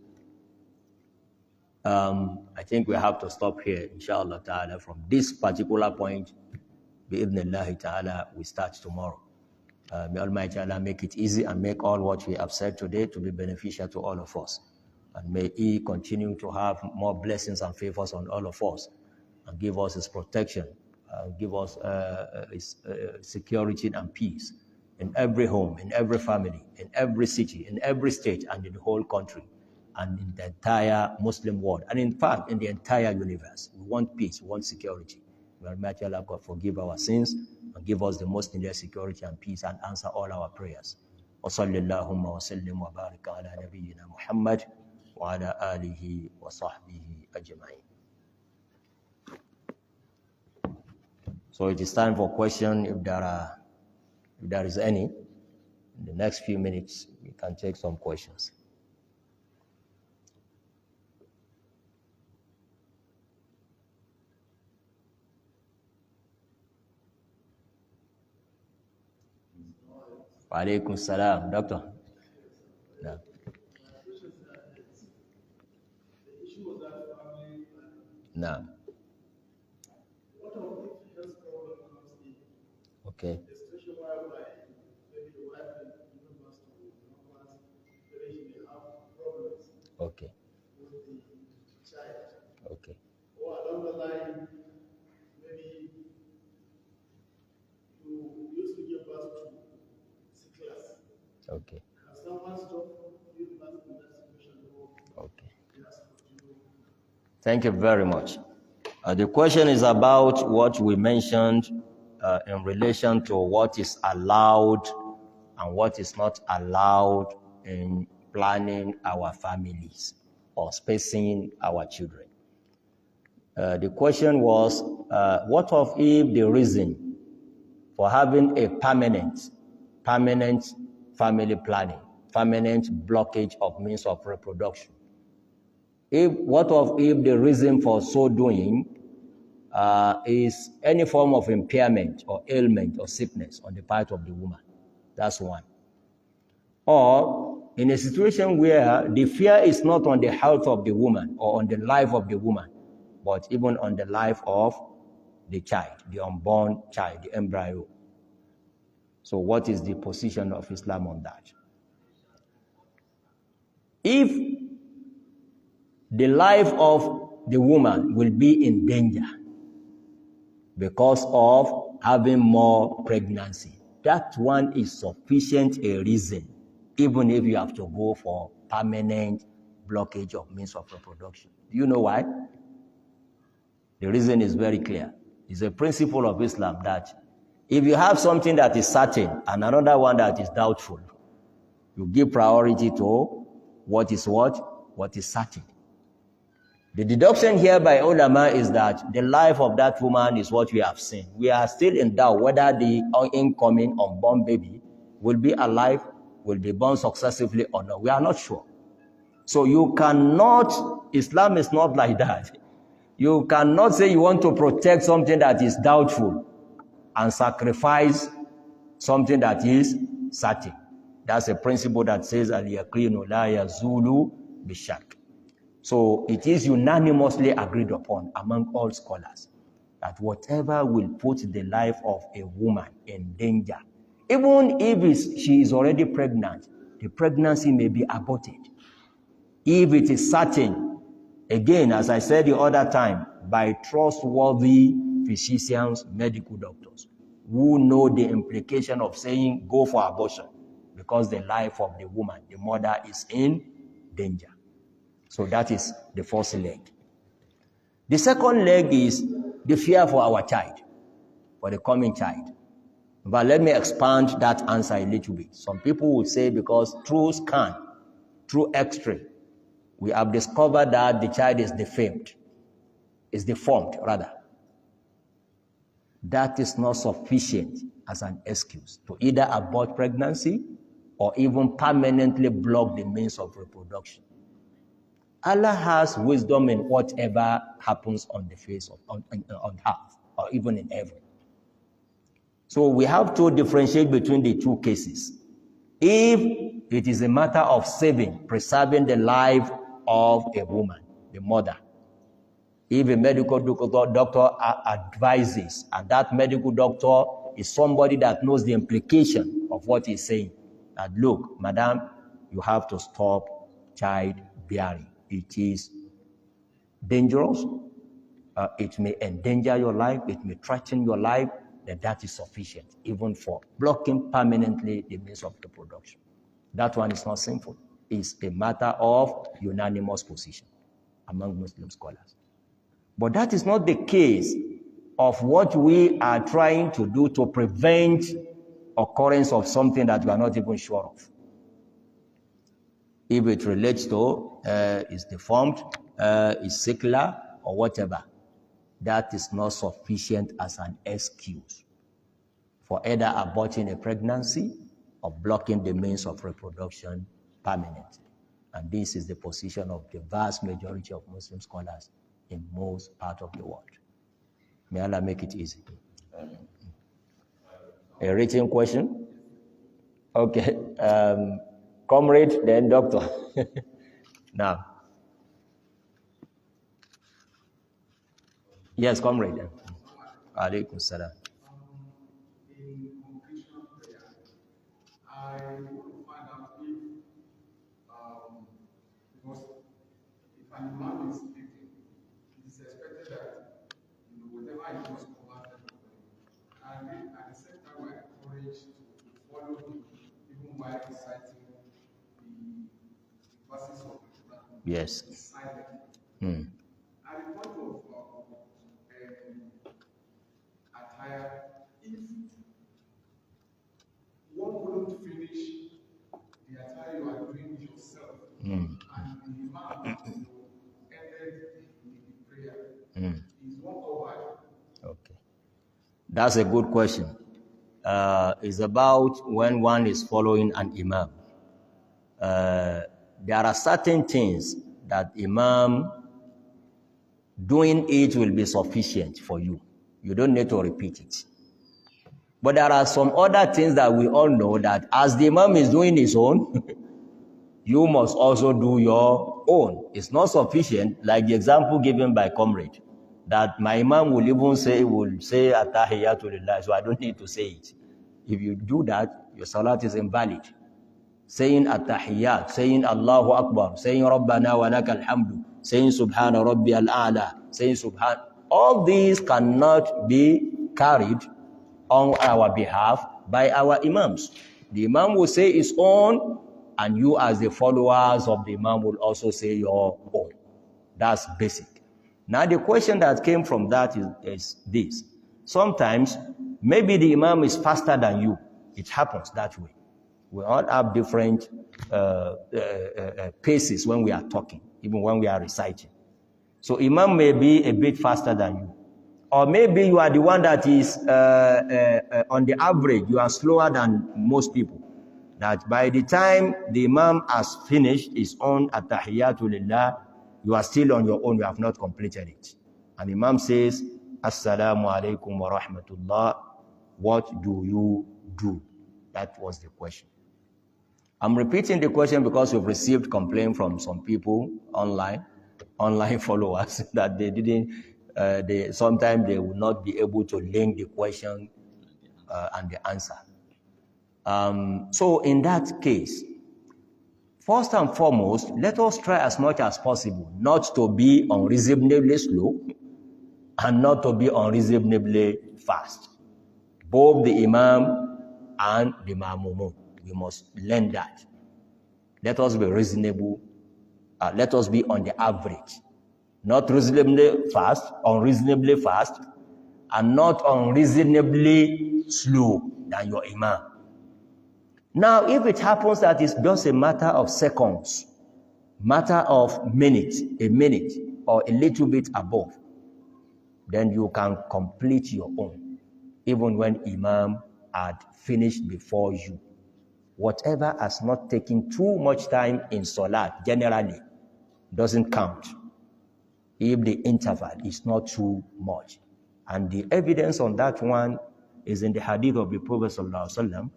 I think we have to stop here, inshallah ta'ala. From this particular point, bi'idhnillahi ta'ala, we start tomorrow. May Almighty Allah make it easy and make all what we have said today to be beneficial to all of us. And may He continue to have more blessings and favors on all of us and give us His protection, give us His security and peace in every home, in every family, in every city, in every state, and in the whole country, and in the entire Muslim world, and in fact, in the entire universe. We want peace, we want security. May Almighty Allah God forgive our sins and give us the most needed security and peace and answer all our prayers. وصلى اللهم وسلم وبارك على نبينا محمد وعلى آله وصحبه أجمعين. So it is time for question. If there is any, in the next few minutes we can take some questions. Wa alaikum salam, doctor. No. No. Okay. Okay. Okay. Or along the line, maybe you used to give birth to sickness. Okay. As someone stopped giving birth to that situation, Okay. Thank you very much. The question is about what we mentioned in relation to what is allowed and what is not allowed in planning our families or spacing our children. The question was, what if the reason for having a permanent family planning, permanent blockage of means of reproduction. If the reason for so doing is any form of impairment or ailment or sickness on the part of the woman? That's one. Or in a situation where the fear is not on the health of the woman or on the life of the woman, but even on the life of the child, the unborn child, the embryo. So what is the position of Islam on that? If the life of the woman will be in danger because of having more pregnancy, that one is sufficient a reason, even if you have to go for permanent blockage of means of reproduction. Do you know why? The reason is very clear. It's a principle of Islam that if you have something that is certain and another one that is doubtful, you give priority to what is certain. The deduction here by ulama is that the life of that woman is what we have seen. We are still in doubt whether the incoming unborn baby will be alive, will be born successively or not. We are not sure. So you cannot, Islam is not like that. You cannot say you want to protect something that is doubtful and sacrifice something that is certain. That's a principle that says al-yaqinu la yazulu bishak. So it is unanimously agreed upon among all scholars that whatever will put the life of a woman in danger, even if she is already pregnant, the pregnancy may be aborted. If it is certain, again, as I said the other time, by trustworthy physicians, medical doctors, who know the implication of saying go for abortion because the life of the woman, the mother, is in danger. So that is the first leg. The second leg is the fear for our child, for the coming child. But let me expand that answer a little bit. Some people will say because through scan, through X-ray, we have discovered that the child is deformed. That is not sufficient as an excuse to either abort pregnancy or even permanently block the means of reproduction. Allah has wisdom in whatever happens on the face of on earth or even in heaven. So we have to differentiate between the two cases. If it is a matter of preserving the life of a woman, the mother, if a medical doctor advises, and that medical doctor is somebody that knows the implication of what he's saying, that look, madam, you have to stop childbearing. It is dangerous. It may endanger your life. It may threaten your life. Then that is sufficient, even for blocking permanently the means of reproduction. That one is not sinful. It's a matter of unanimous position among Muslim scholars. But that is not the case of what we are trying to do to prevent occurrence of something that we are not even sure of. If it relates to is deformed, is secular, or whatever, that is not sufficient as an excuse for either aborting a pregnancy or blocking the means of reproduction permanently. And this is the position of the vast majority of Muslim scholars in most parts of the world. May Allah make it easy. A written question? Okay. Comrade, then doctor. Now. Yes, comrade. Alaikum salam. In completion of prayer, I want to find out if, because if an imam is speaking, it is expected that whatever he does cover everybody. And at the same time, we're encouraged to follow him, even while reciting the verses of the Quran. Yes. Silently. At the point of attire, if one wouldn't finish the attire you are doing yourself, and the imam ended the prayer, is one covered? Okay. That's a good question. is about when one is following an imam. There are certain things that imam doing it will be sufficient for you. You don't need to repeat it. But there are some other things that we all know that as the imam is doing his own, you must also do your own. It's not sufficient, like the example given by Comrade, that my imam will even say, Attahiyatu Lillah, so I don't need to say it. If you do that, your salat is invalid. Saying Attahiyat, saying Allahu Akbar, saying Rabbana wa lakal hamdu, saying Subhana Rabbi al-A'la, saying Subhan, all these cannot be carried on our behalf by our imams. The imam will say his own, and you as the followers of the imam will also say your own. That's basic. Now the question that came from that is this. Sometimes, maybe the imam is faster than you. It happens that way. We all have different paces when we are talking, even when we are reciting. So imam may be a bit faster than you. Or maybe you are the one that is, on the average, you are slower than most people. That by the time the imam has finished his own Attahiyatu Lillah, you are still on your own, you have not completed it. And imam says, Assalamu alaikum wa rahmatullah. What do you do? That was the question. I'm repeating the question because we've received complaint from some people online followers, that they didn't, sometimes they will not be able to link the question and the answer. So in that case, first and foremost, let us try as much as possible not to be unreasonably slow and not to be unreasonably fast. Both the imam and the ma'mumun. We must learn that. Let us be reasonable. Let us be on the average. Not reasonably fast, unreasonably fast, and not unreasonably slow than your imam. Now, if it happens that it's just a matter of seconds, matter of minutes, a minute, or a little bit above, then you can complete your own, even when imam had finished before you. Whatever has not taken too much time in salat generally doesn't count if the interval is not too much. And the evidence on that one is in the hadith of the Prophet sallallahu alaihi wasallam.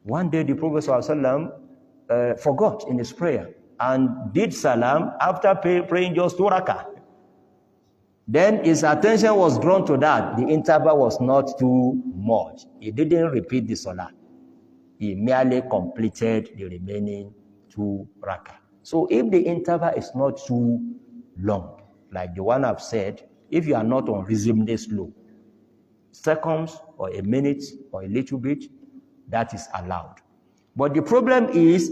One day the Prophet sallallahu alaihi wasallam forgot in his prayer and did salam after praying just 2 rakah. Then his attention was drawn to that. The interval was not too much. He didn't repeat the salat. He merely completed the remaining 2 rakah. So if the interval is not too long, like the one I've said, if you are not unreasonably slow, seconds or a minute or a little bit, that is allowed. But the problem is,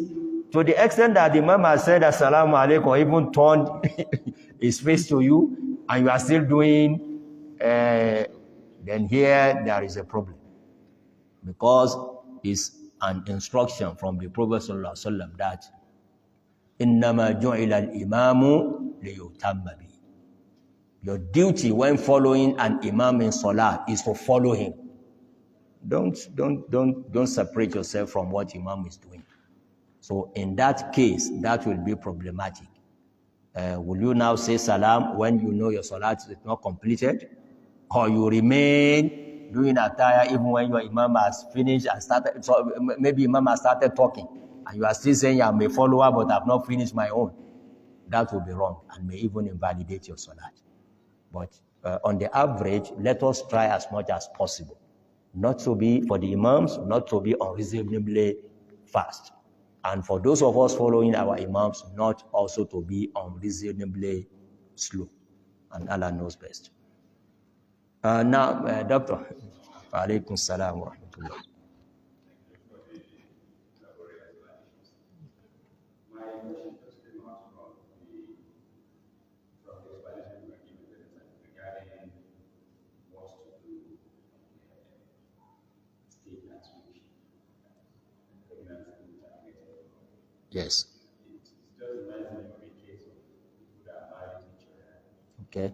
to the extent that the Imam has said Assalamu alaikum, even turned his face to you, and you are still doing, then here there is a problem. Because it's an instruction from the Prophet sallallahu alaihi wasallam that إِنَّمَا جُعِلَ الْإِمَامُ لِيُتَمَّ بِهِ. Your duty when following an imam in salat is to follow him. Don't separate yourself from what imam is doing. So in that case, that will be problematic. Will you now say salam when you know your salat is not completed? Or you remain doing attire even when your imam has finished and started? So maybe imam has started talking and you are still saying I'm a follower but I've not finished my own. That will be wrong and may even invalidate your salat. But on the average, let us try as much as possible not to be, for the imams, not to be unreasonably fast. And for those of us following our imams, not also to be unreasonably slow. And Allah knows best. Now, Doctor, alaykum salam wa rahmatullah. Yes. Okay.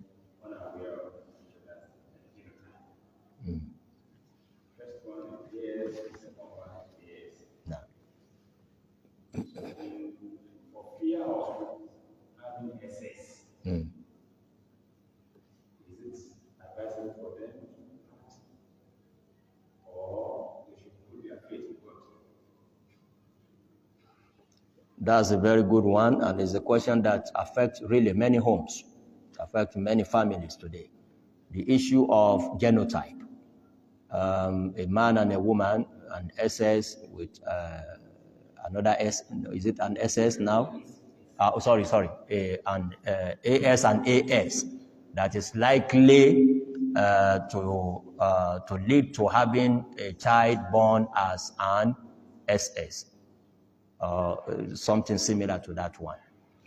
That's a very good one, and it's a question that affects really many homes, affects many families today. The issue of genotype. A man and a woman, an SS with another S, is it an SS now? Sorry, an AS and AS, that is likely to lead to having a child born as an SS, something similar to that one.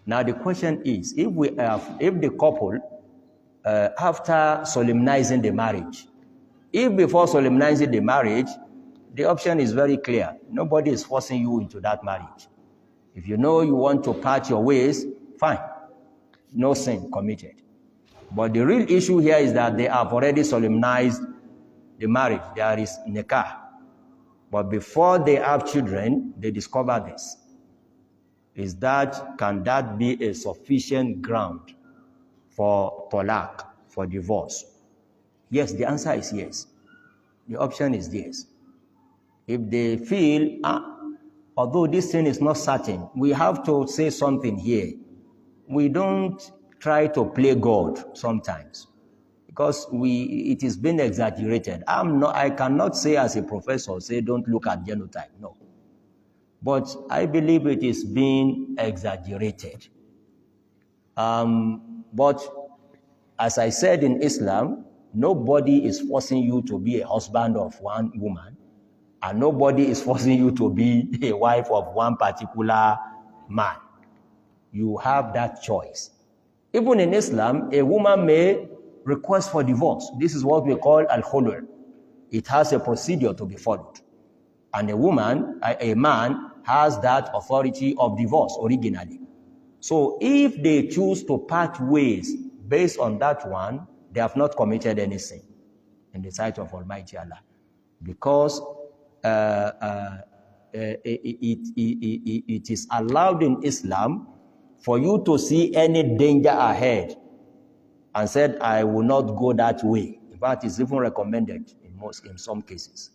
Now the question is, if the couple, after solemnizing the marriage, if before solemnizing the marriage, the option is very clear. Nobody is forcing you into that marriage. If you know you want to part your ways, fine. No sin committed. But the real issue here is that they have already solemnized the marriage. There is nikah. But before they have children, they discover this. Can that be a sufficient ground for talaq, for divorce? Yes, the answer is yes. The option is yes. If they feel, although this thing is not certain, we have to say something here. We don't try to play God sometimes, because it is being exaggerated. I cannot say as a professor, say don't look at genotype, no. But I believe it is being exaggerated. But as I said, in Islam, nobody is forcing you to be a husband of one woman, and nobody is forcing you to be a wife of one particular man. You have that choice. Even in Islam, a woman may request for divorce. This is what we call al-khulur. It has a procedure to be followed. And a man has that authority of divorce originally. So if they choose to part ways based on that one, they have not committed any sin in the sight of Almighty Allah. Because it is allowed in Islam for you to see any danger ahead and said, I will not go that way. In fact, it's even recommended in some cases.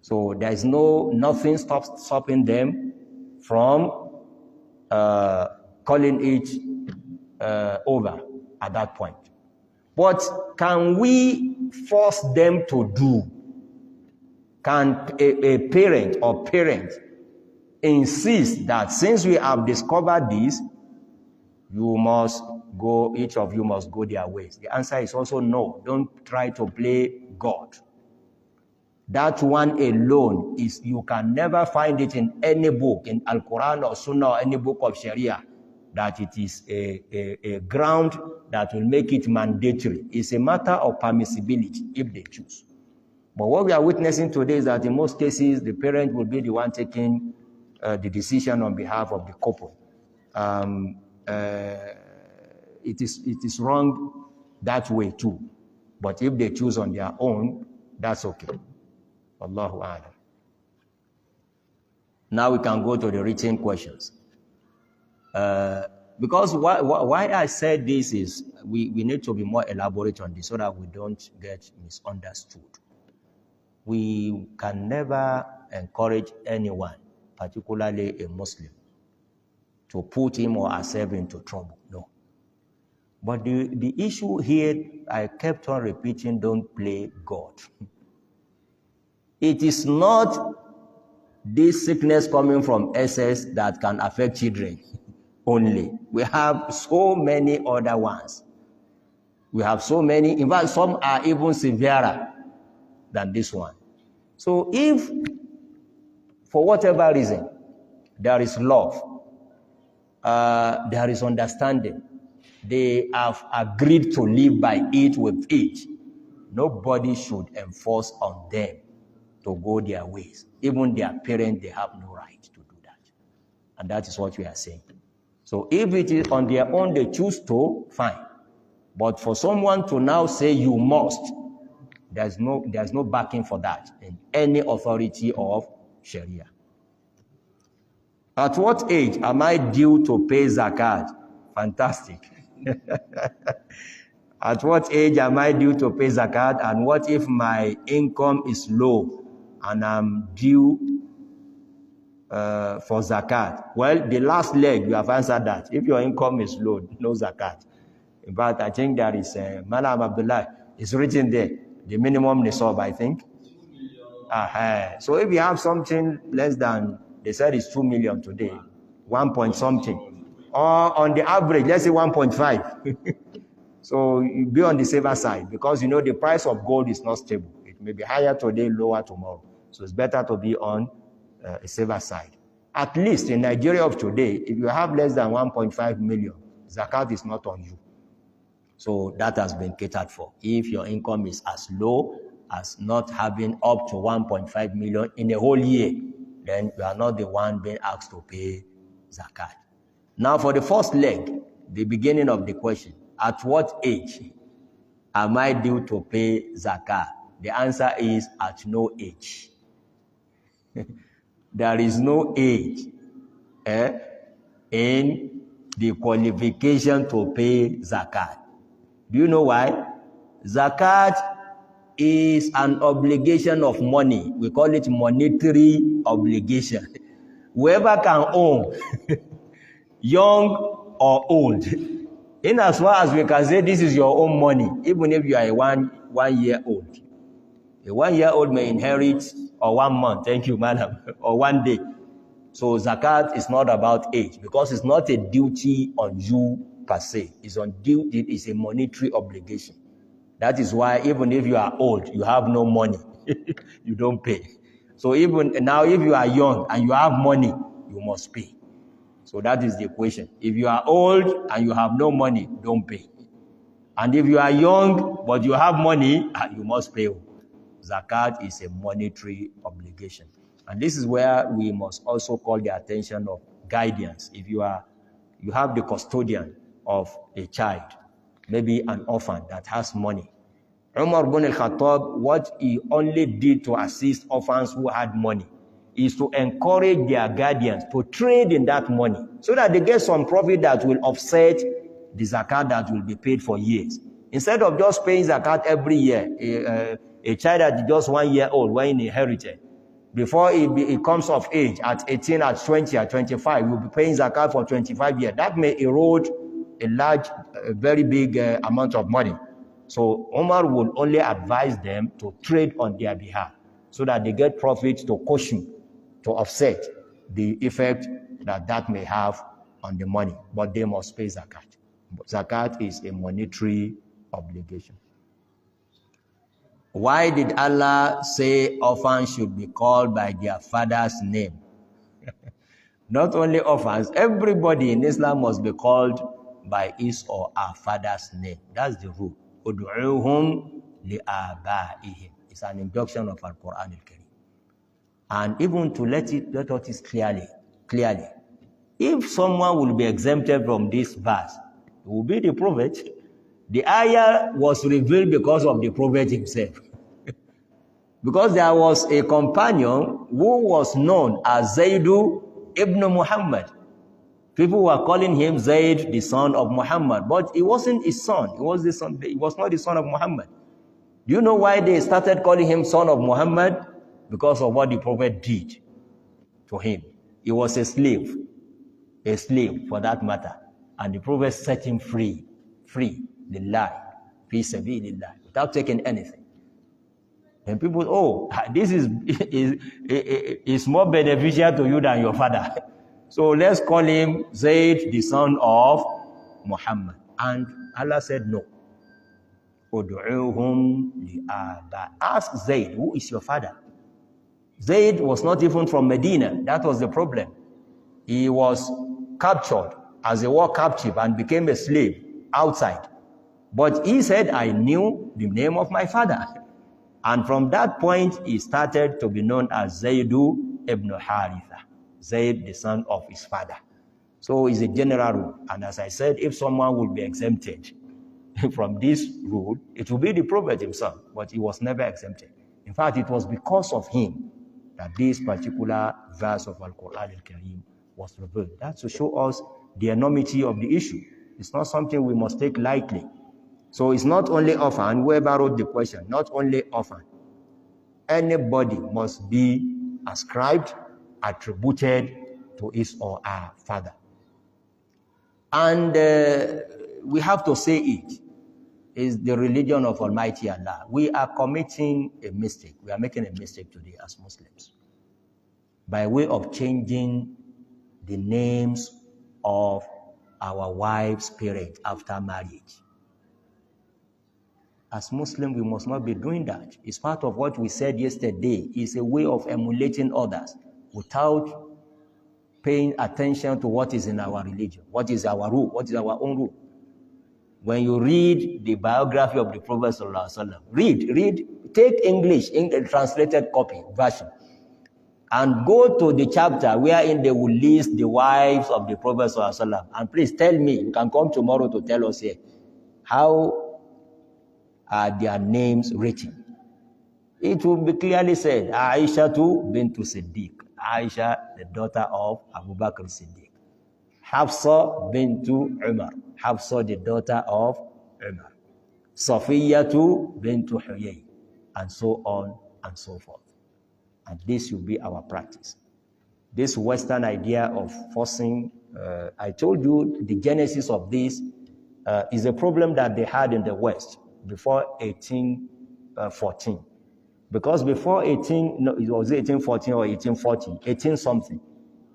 So there is nothing stopping them from calling it over at that point. But can we force them to do? Can a parent or parents insist that since we have discovered this, each of you must go their ways? The answer is also no. Don't try to play God. That one alone you can never find it in any book, in Al-Quran or Sunnah or any book of Sharia, that it is a ground that will make it mandatory. It's a matter of permissibility if they choose. But what we are witnessing today is that in most cases, the parent will be the one taking the decision on behalf of the couple. It is wrong that way too. But if they choose on their own, that's okay. Allahu A'lam. Now we can go to the written questions. Because why I said this is we need to be more elaborate on this so that we don't get misunderstood. We can never encourage anyone, particularly a Muslim, to put him or herself into trouble. No. But the issue here, I kept on repeating, don't play God. It is not this sickness coming from SS that can affect children only. We have so many other ones. We have so many. In fact, some are even severer than this one. So if, for whatever reason, there is love, there is understanding, they have agreed to live by it with it, nobody should enforce on them to go their ways. Even their parents, they have no right to do that. And that is what we are saying. So if it is on their own, they choose to, fine. But for someone to now say you must, there's no backing for that in any authority of Sharia. At what age am I due to pay zakat? Fantastic. At what age am I due to pay zakat? And what if my income is low and I'm due for zakat? Well, the last leg, you have answered that. If your income is low, no zakat. In fact, I think there is Malam Abdullah, it's written there, the minimum nisab, I think. So if you have something less than, they said it's 2 million today, 1 point something, or on the average, let's say 1.5. So you be on the safer side, because you know the price of gold is not stable. It may be higher today, lower tomorrow. So it's better to be on a safer side. At least in Nigeria of today, if you have less than 1.5 million, zakat is not on you. So that has been catered for. If your income is as low as not having up to 1.5 million in a whole year, then you are not the one being asked to pay zakat. Now for the first leg, the beginning of the question, at what age am I due to pay zakat? The answer is at no age. There is no age in the qualification to pay zakat. Do you know why? Zakat is an obligation of money. We call it monetary obligation. Whoever can own, young or old, in as far as we can say this is your own money, even if you are a one year old. A 1 year old may inherit, or 1 month, thank you, madam, or 1 day. So zakat is not about age, because it's not a duty on you per se. It's on duty, it is a monetary obligation. That is why even if you are old, you have no money, you don't pay. So even now, if you are young and you have money, you must pay. So that is the equation. If you are old and you have no money, don't pay. And if you are young but you have money, you must pay. Zakat is a monetary obligation. And this is where we must also call the attention of guardians. If you have the custodian of a child, maybe an orphan that has money. Umar ibn al-Khattab, what he only did to assist orphans who had money is to encourage their guardians to trade in that money so that they get some profit that will offset the zakat that will be paid for years. Instead of just paying zakat every year, a child that is just 1 year old, when he inherited, before he comes of age, at 18, at 20, at 25, you'll be paying zakat for 25 years. That may erode a very big amount of money. So Omar will only advise them to trade on their behalf so that they get profit to cushion, to offset the effect that may have on the money. But they must pay zakat. Zakat is a monetary obligation. Why did Allah say orphans should be called by their father's name? Not only orphans, everybody in Islam must be called by his or her father's name. That's the rule. Ud'uhum li'abaihim. It's an injunction of Al-Quran al-Karim. And even to let us clearly, if someone will be exempted from this verse, it will be the Prophet. The ayah was revealed because of the Prophet himself. Because there was a companion who was known as Zaidu ibn Muhammad. People were calling him Zaid, the son of Muhammad, but he wasn't his son. He was not the son of Muhammad. Do you know why they started calling him son of Muhammad? Because of what the Prophet did to him. He was a slave for that matter. And the Prophet set him free, lillah, fi sabilillah, without taking anything. And people, this is more beneficial to you than your father. So let's call him Zaid, the son of Muhammad. And Allah said no. Ask Zaid, who is your father? Zaid was not even from Medina. That was the problem. He was captured as a war captive and became a slave outside. But he said, I knew the name of my father. And from that point, he started to be known as Zaidu ibn Haritha. Zaid, the son of his father. So it's a general rule. And as I said, if someone will be exempted from this rule, it will be the Prophet himself. But he was never exempted. In fact, it was because of him that this particular verse of Al-Quran al-Karim was revealed. That's to show us the enormity of the issue. It's not something we must take lightly. So it's not only orphan, whoever wrote the question, not only orphan. Anybody must be ascribed attributed to his or her father. And we have to say it is the religion of Almighty Allah. We are committing a mistake. We are making a mistake today as Muslims by way of changing the names of our wives' parents after marriage. As Muslims, we must not be doing that. It's part of what we said yesterday. It's a way of emulating others without paying attention to what is in our religion, what is our rule, what is our own rule. When you read the biography of the Prophet read, take English, translated copy, version, and go to the chapter wherein they will list the wives of the Prophet and please tell me, you can come tomorrow to tell us here, how are their names written? It will be clearly said, Aisha bint Siddiq, Aisha, the daughter of Abu Bakr Siddiq. Hafsa bint Umar, Hafsa, the daughter of Umar. Safiya bint Huyay, and so on and so forth. And this will be our practice. This Western idea of forcing, I told you the genesis of this is a problem that they had in the West before 1814. Because before it was 1814 or 1840, 18 something,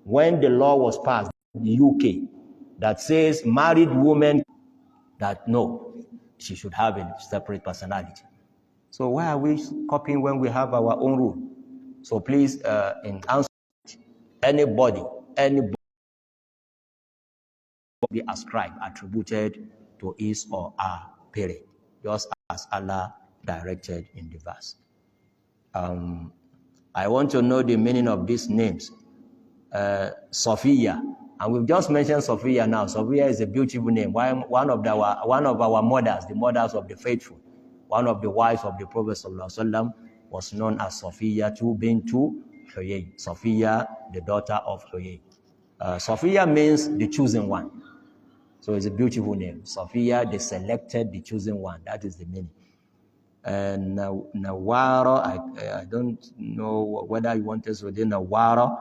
when the law was passed in the UK that says married women, that no, she should have a separate personality. So why are we copying when we have our own rule? So please, in answer, anybody be ascribed, attributed to his or her parent, just as Allah directed in the verse. I want to know the meaning of these names. Sophia, and we've just mentioned Sophia now. Sophia is a beautiful name. One of our mothers, the mothers of the faithful, one of the wives of the Prophet ﷺ, was known as Sophia bint Huyay. Sophia, the daughter of Huyay. Sophia means the chosen one. So it's a beautiful name. Sophia, the selected, the chosen one. That is the meaning. And Nawara, I don't know whether you want us to do Nawara.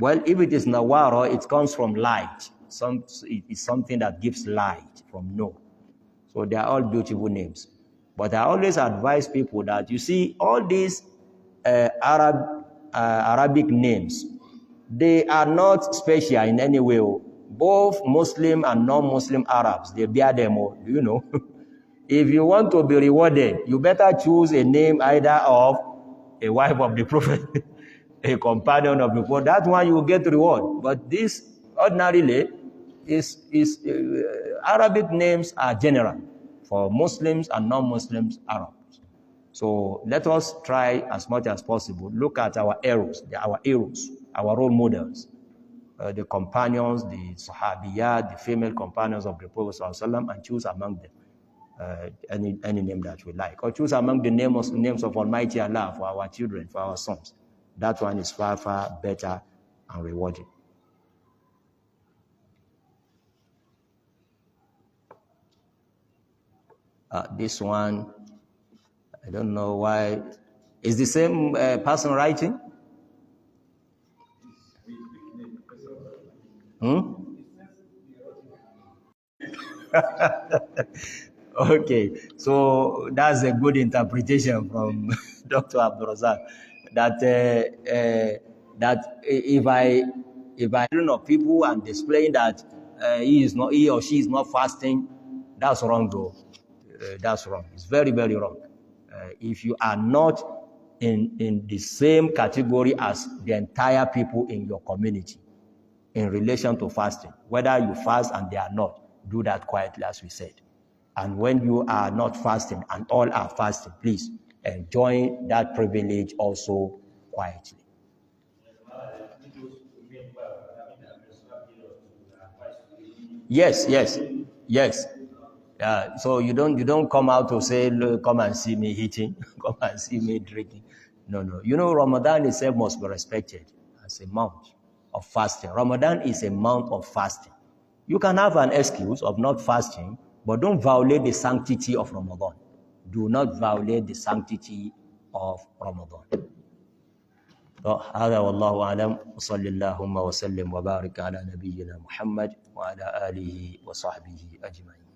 Well, if it is Nawara, it comes from light. It's something that gives light from no. So they are all beautiful names. But I always advise people that, you see, all these Arabic names, they are not special in any way. Both Muslim and non-Muslim Arabs, they bear them. Do you know? If you want to be rewarded, you better choose a name either of a wife of the Prophet, a companion of the Prophet. That one you will get reward. But this ordinarily Arabic names are general for Muslims and non-Muslims Arabs. So let us try as much as possible, look at our heroes, our role models, the companions, the Sahabiyat, the female companions of the Prophet ﷺ, and choose among them any name that we like, or choose among the names of Almighty Allah for our children, for our sons. That one is far, far better and rewarding. This one, I don't know why. Is the same person writing? Okay, so that's a good interpretation from Dr. AbdulRazzaq that if I don't know people and displaying that he or she is not fasting, that's wrong though. That's wrong. It's very, very wrong. If you are not in the same category as the entire people in your community in relation to fasting, whether you fast and they are not, do that quietly, as we said. And when you are not fasting and all are fasting, please enjoy that privilege also quietly. Yes. So you don't come out to say, look, come and see me eating, come and see me drinking. No. You know, Ramadan itself must be respected as a month of fasting. Ramadan is a month of fasting. You can have an excuse of not fasting, but don't violate the sanctity of Ramadan. Do not violate the sanctity of Ramadan. هذا والله أعلم، وصلى اللهم وسلم وبارك على نبينا محمد وعلى آله وصحبه أجمعين.